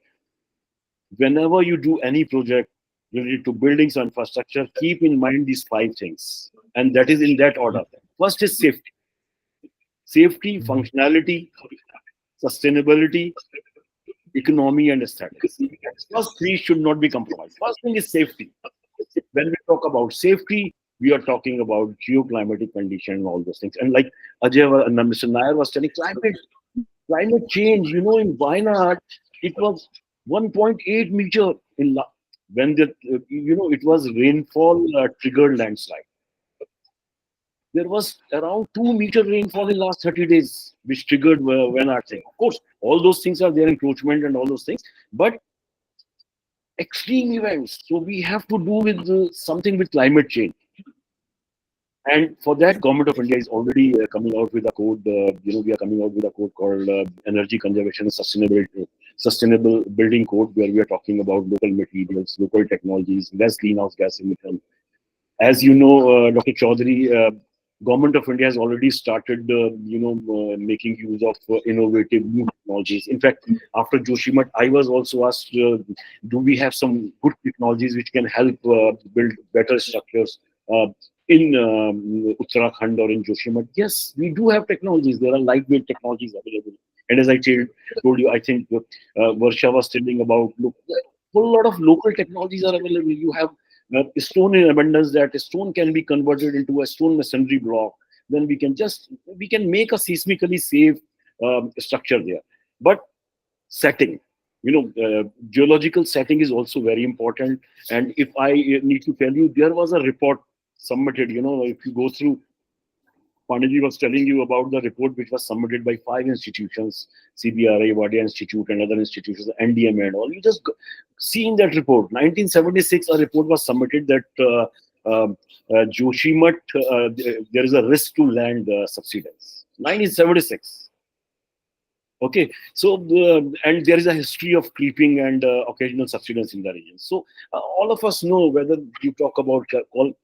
[SPEAKER 2] whenever you do any project related to buildings or infrastructure, keep in mind these 5 things, and that is in that order. First is safety, functionality, sustainability, economy, and aesthetics. First three should not be compromised. First thing is safety. When we talk about safety, we are talking about geoclimatic condition and all those things. And like Mr. Nair was telling, climate change, in Wayanad, it was 1.8 meter when it was rainfall triggered landslide. There was around 2 meter rainfall in last 30 days, which triggered Wayanad thing. Of course, all those things are there, encroachment and all those things, but extreme events. So we have to do with something with climate change. And for that, Government of India is already coming out with a code. We are coming out with a code called Energy Conservation and Sustainable Building Code, where we are talking about local materials, local technologies, less greenhouse gas emission. As you know, Dr. Chaudhary, Government of India has already started, making use of innovative new technologies. In fact, after Joshimath, I was also asked, do we have some good technologies which can help build better structures in Uttarakhand or in Joshimath? Yes, we do have technologies. There are lightweight technologies available. And as I told you, I think Varsha was telling about, look, a whole lot of local technologies are available. You have stone in abundance, that stone can be converted into a stone masonry block. Then we can make a seismically safe structure there. But setting, geological setting is also very important. And if I need to tell you, there was a report submitted, if you go through, Pandiji was telling you about the report which was submitted by 5 institutions, CBRI, Wadia Institute and other institutions, NDMA and all. You just seeing that report. 1976, a report was submitted that Joshimath, there is a risk to land subsidence. 1976. Okay, so and there is a history of creeping and occasional subsidence in the region. So all of us know, whether you talk about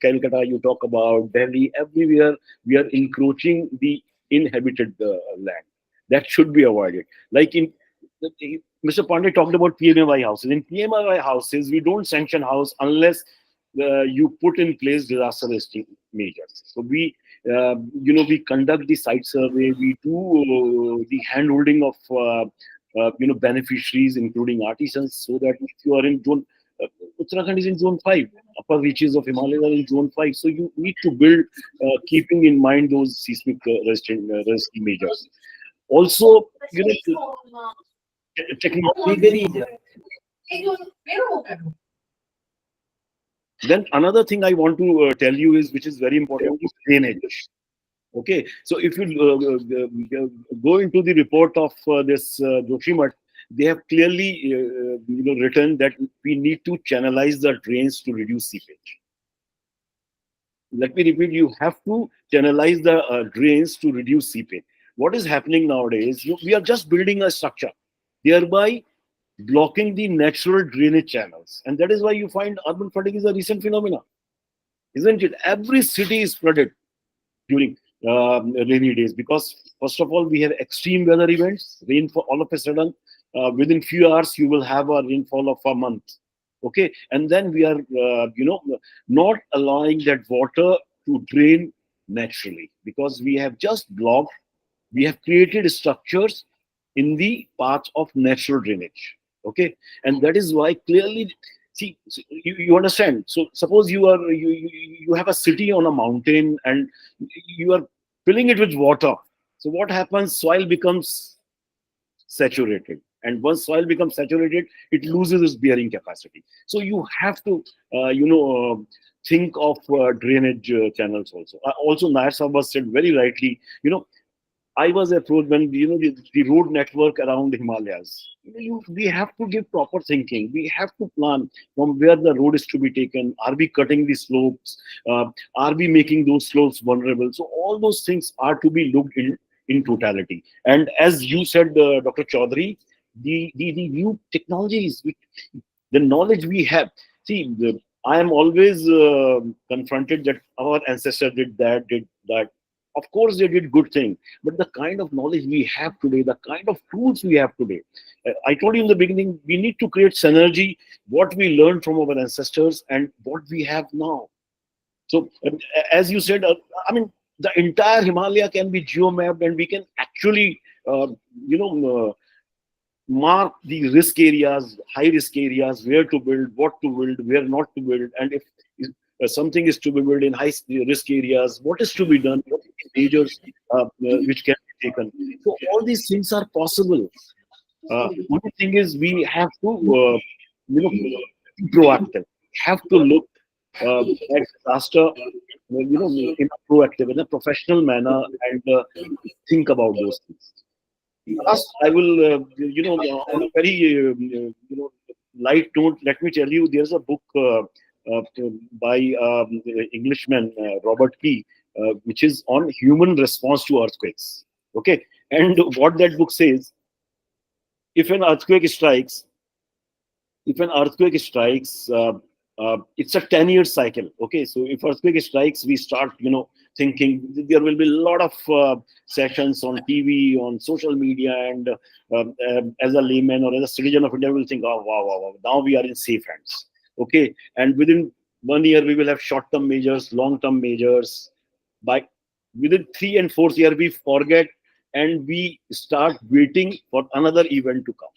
[SPEAKER 2] Calcutta, you talk about Delhi, everywhere we are encroaching the inhabited land. That should be avoided. Like Mr. Pandey talked about PMAY houses. In PMAY houses, we don't sanction house unless you put in place disaster risk measures. So we conduct the site survey, we do the handholding of beneficiaries, including artisans, so that if you are in zone, Uttarakhand is in zone 5, upper reaches of Himalaya are in zone 5. So you need to build, keeping in mind those seismic risk measures. Also, technology. Then another thing I want to tell you is, which is very important, is drainage. Okay, so if you go into the report of this Joshimath, they have clearly written that we need to channelize the drains to reduce seepage. Let me repeat, you have to channelize the drains to reduce seepage. What is happening nowadays, we are just building a structure, thereby blocking the natural drainage channels. And that is why you find urban flooding is a recent phenomenon, isn't it? Every city is flooded during rainy days, because first of all, we have extreme weather events, rainfall all of a sudden. Within few hours, you will have a rainfall of a month. Okay, and then we are, not allowing that water to drain naturally, because we have just blocked, we have created structures in the path of natural drainage. Okay, and that is why clearly, see, you understand. So suppose you have a city on a mountain and you are filling it with water. So what happens? Soil becomes saturated, and once soil becomes saturated, it loses its bearing capacity. So you have to, think of drainage channels also. Also, Nair Sahab was said very rightly. I was approached when the road network around the Himalayas. We have to give proper thinking. We have to plan from where the road is to be taken. Are we cutting the slopes? Are we making those slopes vulnerable? So all those things are to be looked in totality. And as you said, Dr. Chaudhary, the new technologies, the knowledge we have. See, I am always confronted that our ancestors did that. Of course, they did good things, but the kind of knowledge we have today, the kind of tools we have today, I told you in the beginning, we need to create synergy, what we learned from our ancestors and what we have now. So, as you said, the entire Himalaya can be geomapped, and we can actually, mark the risk areas, high risk areas, where to build, what to build, where not to build, and if something is to be built in high risk areas, what is to be done, what are the measures which can be taken. So all these things are possible. Only thing is we have to, be proactive. Have to look at disaster, in a proactive, in a professional manner, and think about those things. Last, I will, on a very, light note, let me tell you, there's a book by Englishman Robert Key, which is on human response to earthquakes. Okay, and what that book says: if an earthquake strikes, it's a 10-year cycle. Okay, so if earthquake strikes, we start, thinking there will be a lot of sessions on TV, on social media, and as a layman or as a citizen of India, will think, oh, wow, now we are in safe hands. Okay, and within 1 year, we will have short-term measures, long-term measures. By within 3 and 4th year, we forget and we start waiting for another event to come,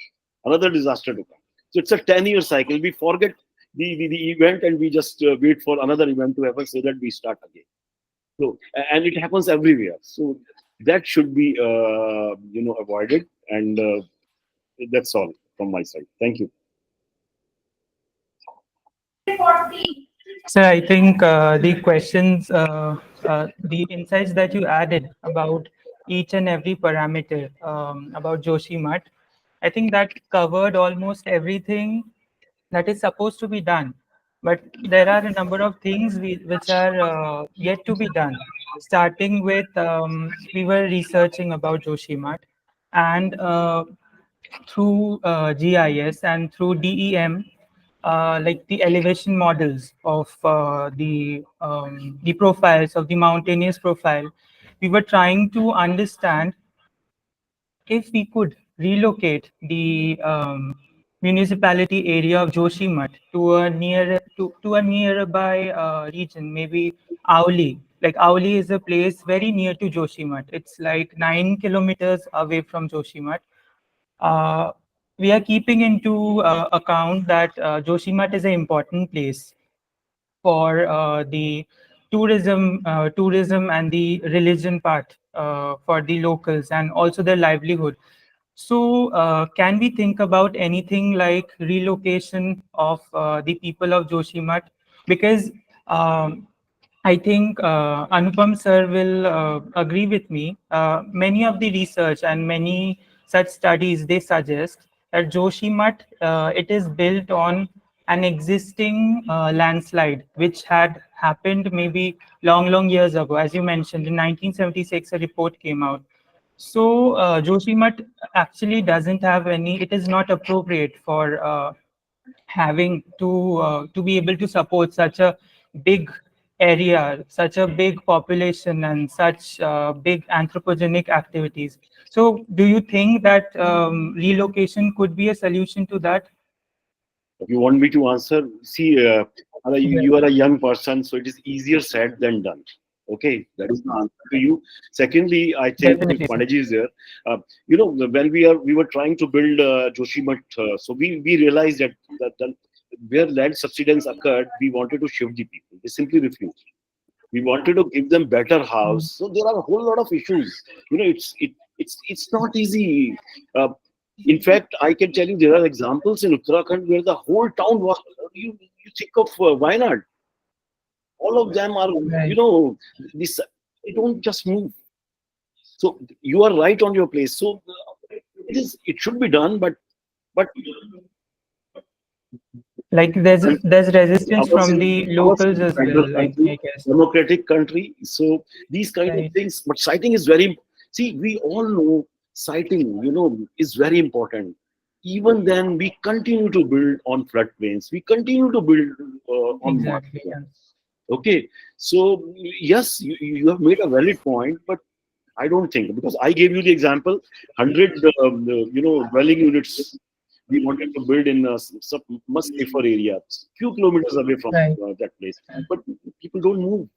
[SPEAKER 2] another disaster to come. So it's a 10-year cycle. We forget the event and we just wait for another event to happen so that we start again. So, and it happens everywhere. So that should be, avoided. And that's all from my side. Thank you.
[SPEAKER 4] Sir, I think the questions, the insights that you added about each and every parameter about Joshimath, I think that covered almost everything that is supposed to be done. But there are a number of things which are yet to be done. Starting with, we were researching about Joshimath, and through GIS and through DEM, like the elevation models of the profiles of the mountainous profile, we were trying to understand if we could relocate the municipality area of Joshimath to a nearby region, maybe Auli. Like Auli is a place very near to Joshimath. It's like 9 kilometers away from Joshimath. We are keeping into account that Joshimath is an important place for the tourism and the religion part for the locals and also their livelihood. So, can we think about anything like relocation of the people of Joshimath? Because I think Anupam sir will agree with me. Many of the research and many such studies, they suggest that Joshimath, it is built on an existing landslide, which had happened maybe long years ago. As you mentioned, in 1976, a report came out. So Joshimath actually doesn't have any, it is not appropriate for having to be able to support such a big area, such a big population, and such big anthropogenic activities. So, do you think that relocation could be a solution to that?
[SPEAKER 2] If you want me to answer, see, you are a young person, so it is easier said than done. Okay, that is the answer to you. Secondly, I think
[SPEAKER 4] Definitely.
[SPEAKER 2] Panaji is there. When we were trying to build Joshimath, so we realized that where land subsidence occurred, we wanted to shift the people. They simply refused. We wanted to give them better house. So there are a whole lot of issues. It's not easy. In fact, I can tell you there are examples in Uttarakhand where the whole town was. You think of Wayanad. All of them are,
[SPEAKER 4] Right.
[SPEAKER 2] they don't just move. So you are right on your place. So it should be done, but
[SPEAKER 4] Like there's resistance
[SPEAKER 2] ours
[SPEAKER 4] from
[SPEAKER 2] is
[SPEAKER 4] the
[SPEAKER 2] ours
[SPEAKER 4] locals
[SPEAKER 2] is a
[SPEAKER 4] as
[SPEAKER 2] federal
[SPEAKER 4] well, like
[SPEAKER 2] country,
[SPEAKER 4] I guess.
[SPEAKER 2] democratic country. So these kind of
[SPEAKER 4] Right.
[SPEAKER 2] things, but siting is very. See, we all know siting, is very important. Even then, we continue to build on floodplains. We continue to build on
[SPEAKER 4] Exactly.
[SPEAKER 2] mud.
[SPEAKER 4] Yeah.
[SPEAKER 2] Okay, so yes, you have made a valid point, but I don't think, because I gave you the example, 100 dwelling units we wanted to build in some much safer area, few kilometers away from
[SPEAKER 4] Right.
[SPEAKER 2] that place, but people don't move.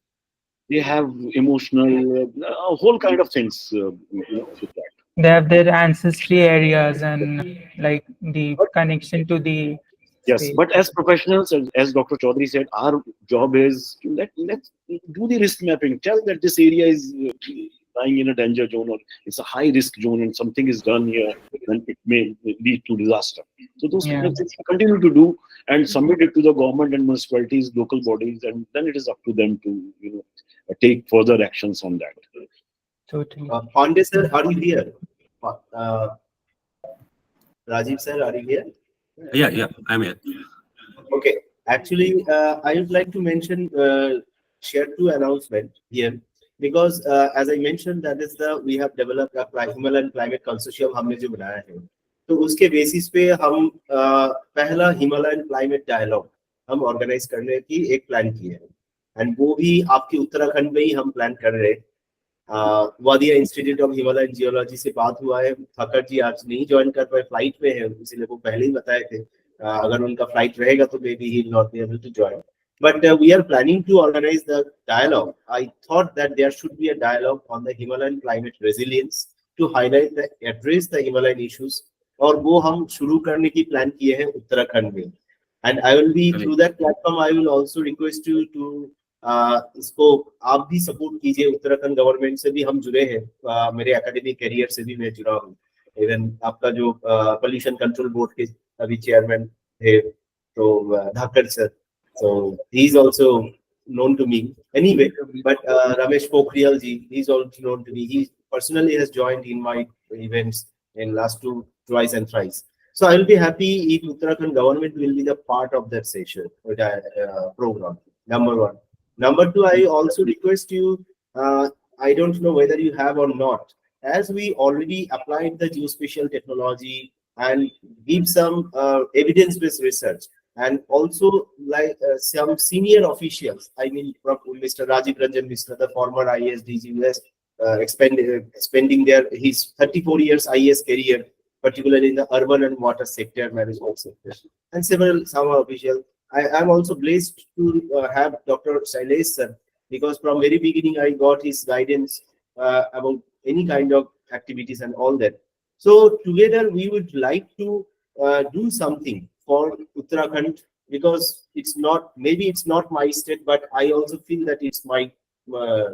[SPEAKER 2] They have emotional, a whole kind of things with that.
[SPEAKER 4] They have their ancestry areas and like the connection to the
[SPEAKER 2] Yes,
[SPEAKER 4] space.
[SPEAKER 2] but as professionals, as Dr. Chaudhary said, our job is to let's do the risk mapping. Tell that this area is lying in a danger zone or it's a high risk zone and something is done here, then it may lead to disaster. So those kind
[SPEAKER 4] Yeah,
[SPEAKER 2] of things we continue to do and submit it to the government and municipalities, local bodies, and then it is up to them to take further actions on that.
[SPEAKER 4] totally.
[SPEAKER 1] Pandey sir, are you here? Uh, Rajiv sir, are you here?
[SPEAKER 5] Yeah, I'm here.
[SPEAKER 1] Okay. Actually, I would like to mention, share two announcements here because as I mentioned, that is we have developed a Himalayan climate consortium हमने जो बनाया है, तो उसके basis पे हम पहला Himalayan climate dialogue हम ऑर्गेनाइज करने की एक प्लान की है एंड वो भी आपके उत्तराखंड में ही हम प्लान कर रहे हैं। वादिया इंस्टीट्यूट ऑफ हिमालयन जियोलॉजी से बात हुआ है। फकर जी आज नहीं ज्वाइन कर पाए, फ्लाइट पे है, इसलिए वो पहले ही बताए थे अगर उनका फ्लाइट रहेगा तो maybe he will not be able to join, but we are planning to organize the dialogue. I thought that there should be a dialogue on the Himalayan climate resilience to highlight the address the Himalayan issues, और वो हम शुरू करने की plan किए हैं उत्तराखंड में। And I will be through that platform, I will also request you to इसको आप भी सपोर्ट कीजिए। उत्तराखंड गवर्नमेंट से भी हम जुड़े हैं, मेरे एकेडमिक करियर से भी मैं जुड़ा हूँ। इवन आपका जो पोल्यूशन कंट्रोल बोर्ड के अभी चेयरमैन थे तो धाकड़ sir, so he's also known to me anyway, but Ramesh Pokhriyal ji, he's also known to me. He personally has joined in my events in last twice and thrice. So I will be happy if Uttarakhand government will be the part of that session program. Number one. Number two, I also request you, I don't know whether you have or not, as we already applied the geospatial technology and give some evidence-based research, and also like some senior officials, I mean, from Mr. Rajiv Ranjan Mishra, the former IAS DG, who has spending his 34 years IAS career, particularly in the urban and water sector, management sector, and some officials. I am also blessed to have Dr. Shailesh sir, because from very beginning I got his guidance about any kind of activities and all that. So together we would like to do something for Uttarakhand, because maybe it's not my state, but I also feel that it's my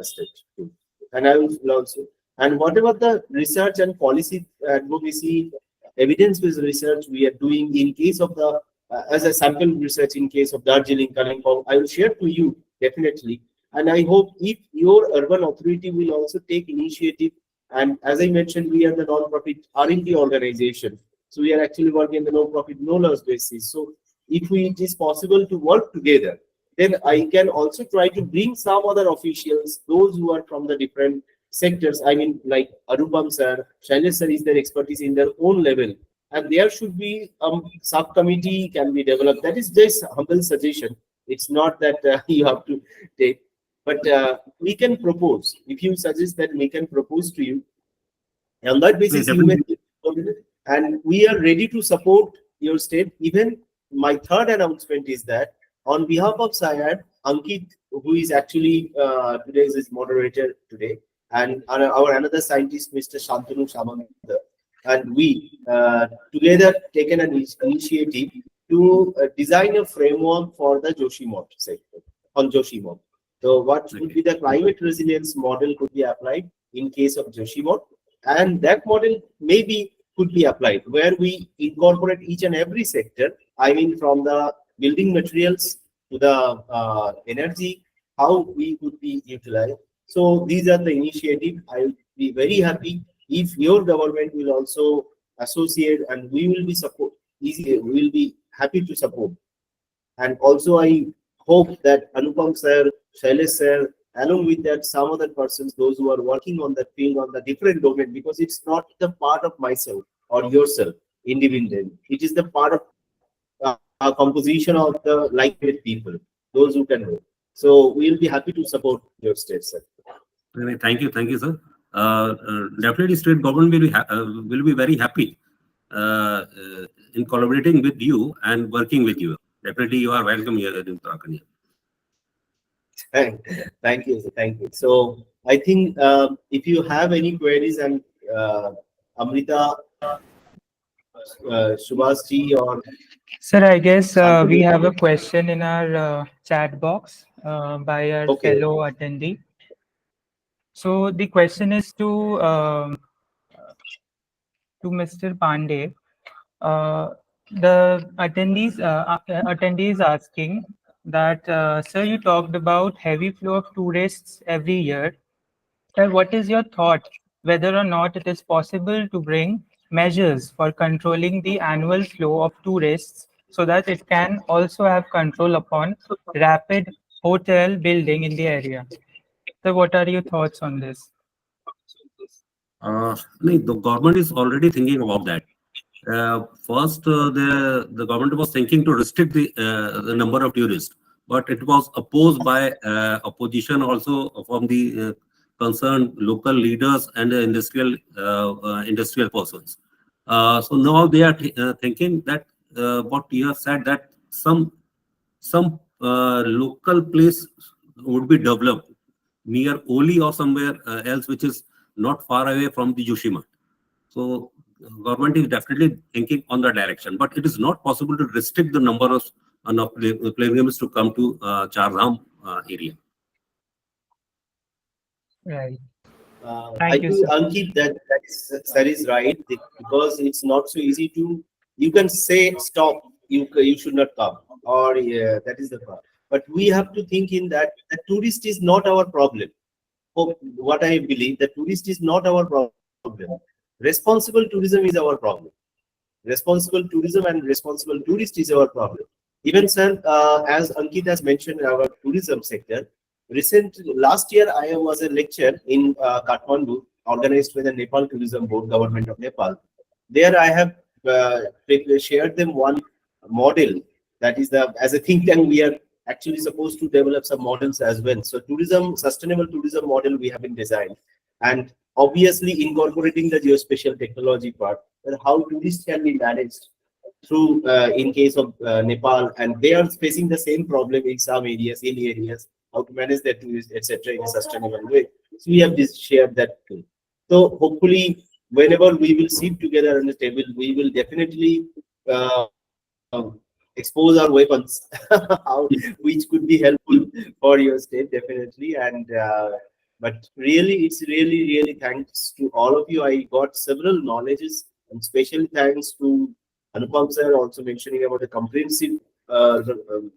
[SPEAKER 1] state too. And I will also, and whatever the research and policy advocacy, evidence-based research we are doing in case of the as a sample research in case of Darjeeling, Kalimpong, I will share to you definitely. And I hope if your urban authority will also take initiative, and as I mentioned, we are the non-profit R&D organization. So we are actually working on the no-profit, no-loss basis. So if it is possible to work together, then I can also try to bring some other officials, those who are from the different sectors. I mean, like Arupam sir, Shailesh sir is their expertise in their own level. And there should be subcommittee can be developed. That is just humble suggestion. It's not that you have to take, but we can propose. If you suggest that, we can propose to you. On that basis, you may, and we are ready to support your state. Even my third announcement is that on behalf of SAIARD, Ankit, who is actually today's moderator today, and our another scientist, Mr. Shantanu Shamanta, and we together taken an initiative to design a framework for the Joshimath sector on Joshimath. So what would be the climate resilience model could be applied in case of Joshimath, and that model maybe could be applied where we incorporate each and every sector. I mean, from the building materials to the energy, how we could be utilized. So these are the initiative. I will be very happy if your government will also associate, and we will be we will be happy to support. And also I hope that Anupam sir, Shailesh sir, along with that some other persons, those who are working on that field on the different domain, because it's not the part of myself or yourself independent. It is the part of composition of the like-minded people, those who can work. So we'll be happy to support your state, sir.
[SPEAKER 5] Thank you, sir. Definitely, state government will be very happy in collaborating with you and working with you. Definitely, you are welcome here in Uttarakhand.
[SPEAKER 1] Thank you, sir. Thank you. So I think if you have any queries, and Amrita, Subhash ji, or
[SPEAKER 4] Sir, I guess
[SPEAKER 1] Shantanu?
[SPEAKER 4] we have a question in our chat box by our
[SPEAKER 1] Okay.
[SPEAKER 4] fellow attendee. So the question is to Mr. Pandey. The attendees asking that, sir, you talked about heavy flow of tourists every year. Sir, what is your thought whether or not it is possible to bring measures for controlling the annual flow of tourists so that it can also have control upon rapid hotel building in the area? So what are your thoughts on this?
[SPEAKER 5] No, the government is already thinking about that. First, the government was thinking to restrict the number of tourists, but it was opposed by opposition also from the concerned local leaders and the industrial persons. So now they are thinking that what you have said, that some local place would be developed near Oli or somewhere else, which is not far away from the Joshimath. So government is definitely thinking on the direction, but it is not possible to restrict the number of pilgrims to come to Char Dham area.
[SPEAKER 4] Right.
[SPEAKER 1] I
[SPEAKER 4] Thank you,
[SPEAKER 1] do,
[SPEAKER 4] sir.
[SPEAKER 1] Ankit, that is right, because it's not so easy to. You can say stop. You should not come, or yeah, that is the problem. But we have to think in that the tourist is not our problem. What I believe, the tourist is not our problem. Responsible tourism is our problem. Responsible tourism and responsible tourist is our problem. Even sir, as Ankit has mentioned, our tourism sector. Last year, I was a lecture in Kathmandu, organized by the Nepal Tourism Board, Government of Nepal. There, I have shared them one model. That is as a think tank, we are actually supposed to develop some models as well. So, sustainable tourism model we have been designed, and obviously incorporating the geospatial technology part, and how tourists can be managed through in case of Nepal, and they are facing the same problem in some areas, how to manage their tourists, etc., in a sustainable way. So we have just shared that too. So hopefully, whenever we will sit together on the table, we will definitely expose our weapons, which could be helpful for your state, definitely. And but really, it's really thanks to all of you. I got several knowledges, and special thanks to Anupam sir also mentioning about the comprehensive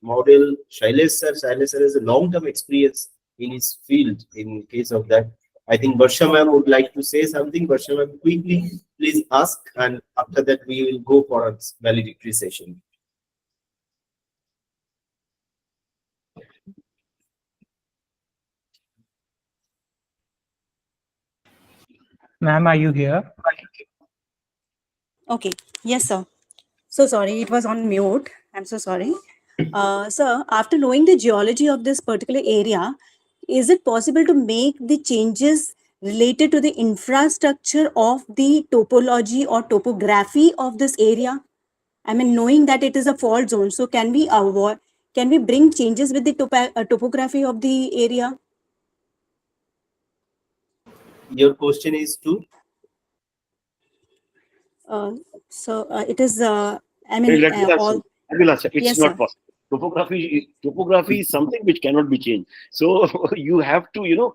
[SPEAKER 1] model. Shailesh sir has a long-term experience in his field. In case of that, I think Varsha ma'am would like to say something. Varsha ma'am, quickly, please ask, and after that we will go for a valedictory session.
[SPEAKER 4] Ma'am, are you here?
[SPEAKER 6] Okay. Yes, sir. So sorry, it was on mute. I'm so sorry. Sir, after knowing the geology of this particular area, is it possible to make the changes related to the infrastructure of the topology or topography of this area? I mean, knowing that it is a fault zone, so can we avoid? Can we bring changes with the topography of the area?
[SPEAKER 1] Your question is to?
[SPEAKER 6] So it is. I
[SPEAKER 2] Hey,
[SPEAKER 6] mean,
[SPEAKER 2] let me answer.
[SPEAKER 6] all.
[SPEAKER 2] I will answer. It's
[SPEAKER 6] Yes,
[SPEAKER 2] not
[SPEAKER 6] sir.
[SPEAKER 2] possible. Topography is something which cannot be changed. So you have to,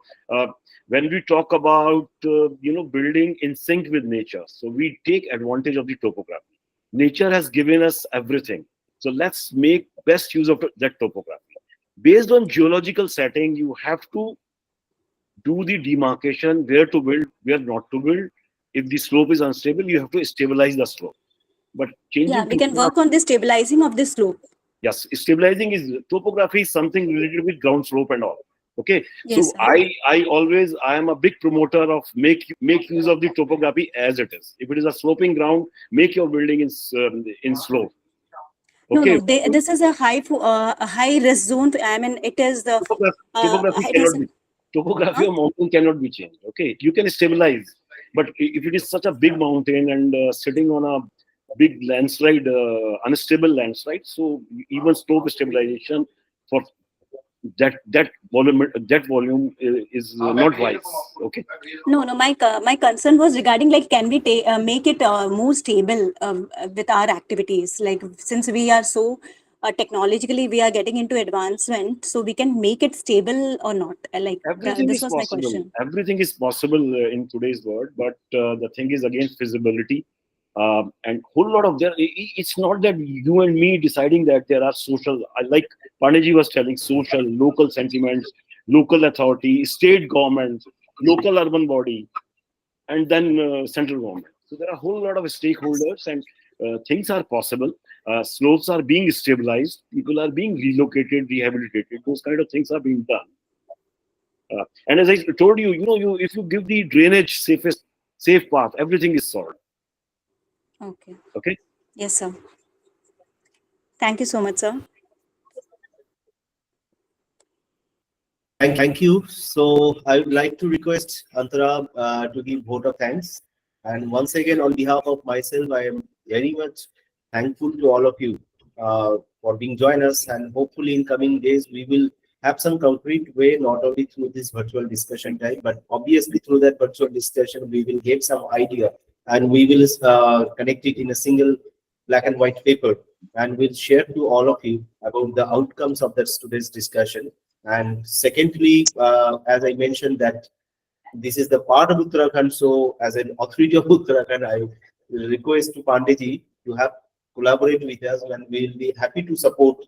[SPEAKER 2] when we talk about, building in sync with nature, so we take advantage of the topography. Nature has given us everything. So let's make best use of that topography. Based on geological setting, you have to do the demarcation, where to build, where not to build. If the slope is unstable, you have to stabilize the slope. But
[SPEAKER 6] Yeah,
[SPEAKER 2] changing
[SPEAKER 6] we can work on the stabilizing of the slope.
[SPEAKER 2] yes, stabilizing is topography is something related with ground slope and all. Okay,
[SPEAKER 6] Yes,
[SPEAKER 2] so
[SPEAKER 6] sir.
[SPEAKER 2] I am a big promoter of make use of the topography as it is. If it is a sloping ground, make your building in slope.
[SPEAKER 6] No,
[SPEAKER 2] Okay,
[SPEAKER 6] this is a high risk zone. I mean, it is the
[SPEAKER 2] topography
[SPEAKER 6] it is.
[SPEAKER 2] cannot be topography
[SPEAKER 6] Huh?
[SPEAKER 2] of mountain cannot be changed. Okay, you can stabilize, but if it is such a big mountain and sitting on a big landslide, unstable landslide, so even slope stabilization for that volume is not wise. Okay.
[SPEAKER 6] No, no. My concern was regarding like, can we make it more stable with our activities? Like, since we are so technologically, we are getting into advancement, so we can make it stable or not?
[SPEAKER 2] Everything
[SPEAKER 6] This
[SPEAKER 2] is
[SPEAKER 6] was my
[SPEAKER 2] possible.
[SPEAKER 6] question.
[SPEAKER 2] Everything is possible in today's world, but the thing is again feasibility. And whole lot of there. It's not that you and me deciding that there are social. Like Pandeyji was telling, social, local sentiments, local authority, state government, local urban body, and then central government. So there are a whole lot of stakeholders, and things are possible. Slopes are being stabilized. People are being relocated, rehabilitated. Those kind of things are being done. And as I told you, if you give the drainage safe path, everything is solved.
[SPEAKER 6] Okay.
[SPEAKER 2] Okay.
[SPEAKER 6] Yes, sir. Thank you so much, sir.
[SPEAKER 1] Thank you. So I would like to request Antara to give vote of thanks. And once again, on behalf of myself, I am very much thankful to all of you for being join us. And hopefully in coming days, we will have some concrete way, not only through this virtual discussion time, but obviously through that virtual discussion, we will get some idea and we will connect it in a single black and white paper and we'll share to all of you about the outcomes of that today's discussion. And secondly, as I mentioned that this is the part of Uttarakhand, so as an authority of Uttarakhand, I request to Pandeyji to have collaborate with us and we'll be happy to support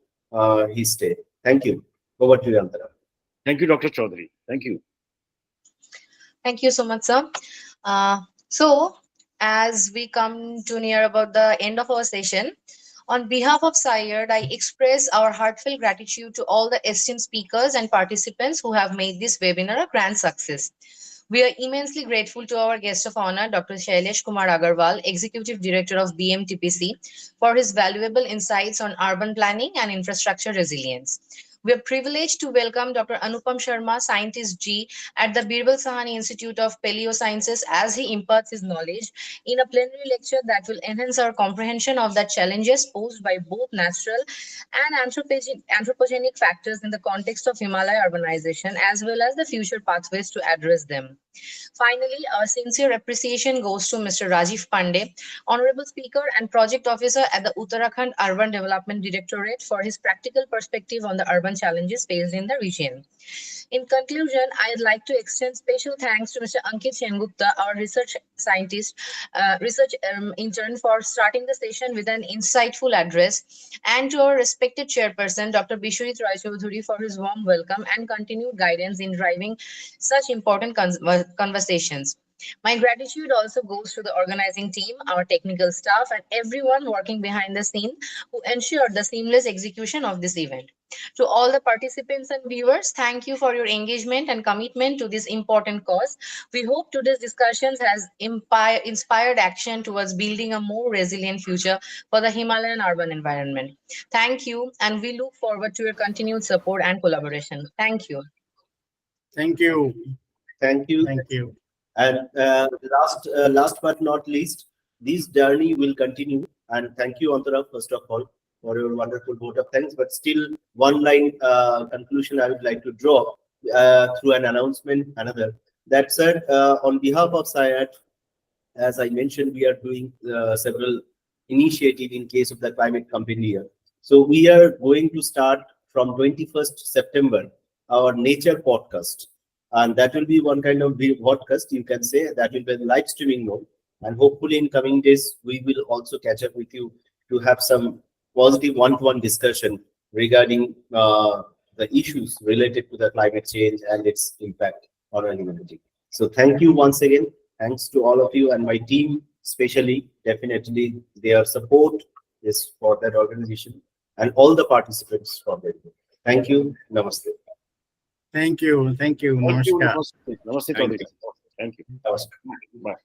[SPEAKER 1] his stay. Thank you. Over to you, Antara.
[SPEAKER 2] Thank you, Dr. Chaudhary. Thank you.
[SPEAKER 8] Thank you so much, sir. So, as we come to near about the end of our session, on behalf of SAIARD, I express our heartfelt gratitude to all the esteemed speakers and participants who have made this webinar a grand success. We are immensely grateful to our guest of honor, Dr. Shailesh Kumar Agarwal, Executive Director of BMTPC, for his valuable insights on urban planning and infrastructure resilience. We are privileged to welcome Dr. Anupam Sharma, Scientist G, at the Birbal Sahani Institute of Paleosciences as he imparts his knowledge in a plenary lecture that will enhance our comprehension of the challenges posed by both natural and anthropogenic factors in the context of Himalaya urbanization, as well as the future pathways to address them. Finally, our sincere appreciation goes to Mr. Rajiv Pandey, Honorable Speaker and Project Officer at the Uttarakhand Urban Development Directorate, for his practical perspective on the urban challenges faced in the region. In conclusion, I'd like to extend special thanks to Mr. Ankit Sengupta, our research intern, for starting the session with an insightful address, and to our respected chairperson, Dr. Bishwarit Roy Choudhury, for his warm welcome and continued guidance in driving such important conversations. My gratitude also goes to the organizing team, our technical staff, and everyone working behind the scene who ensured the seamless execution of this event. To all the participants and viewers, thank you for your engagement and commitment to this important cause. We hope today's discussions has inspired action towards building a more resilient future for the Himalayan urban environment. Thank you, and we look forward to your continued support and collaboration. Thank you.
[SPEAKER 3] Thank you.
[SPEAKER 1] Thank you.
[SPEAKER 3] Thank you.
[SPEAKER 1] And last but not least, this journey will continue. And thank you, Antara, first of all, for your wonderful vote of thanks. But still, one line conclusion I would like to draw through an announcement, another. That said, on behalf of SAIARD, as I mentioned, we are doing several initiatives in case of the climate campaign year. So we are going to start from 21st September, our nature podcast. And that will be one kind of podcast, you can say, that will be live streaming mode. And hopefully in coming days, we will also catch up with you to have some positive one-to-one discussion regarding the issues related to the climate change and its impact on our humanity. So thank you once again. Thanks to all of you and my team, especially, definitely their support is for that organization and all the participants for that. Thank you. Namaste.
[SPEAKER 3] Thank you. Thank you.
[SPEAKER 2] Thank you.
[SPEAKER 3] Namaskar.
[SPEAKER 2] Namaste.
[SPEAKER 1] Thank you.
[SPEAKER 2] Thank you.
[SPEAKER 1] Namaste.
[SPEAKER 2] Bye.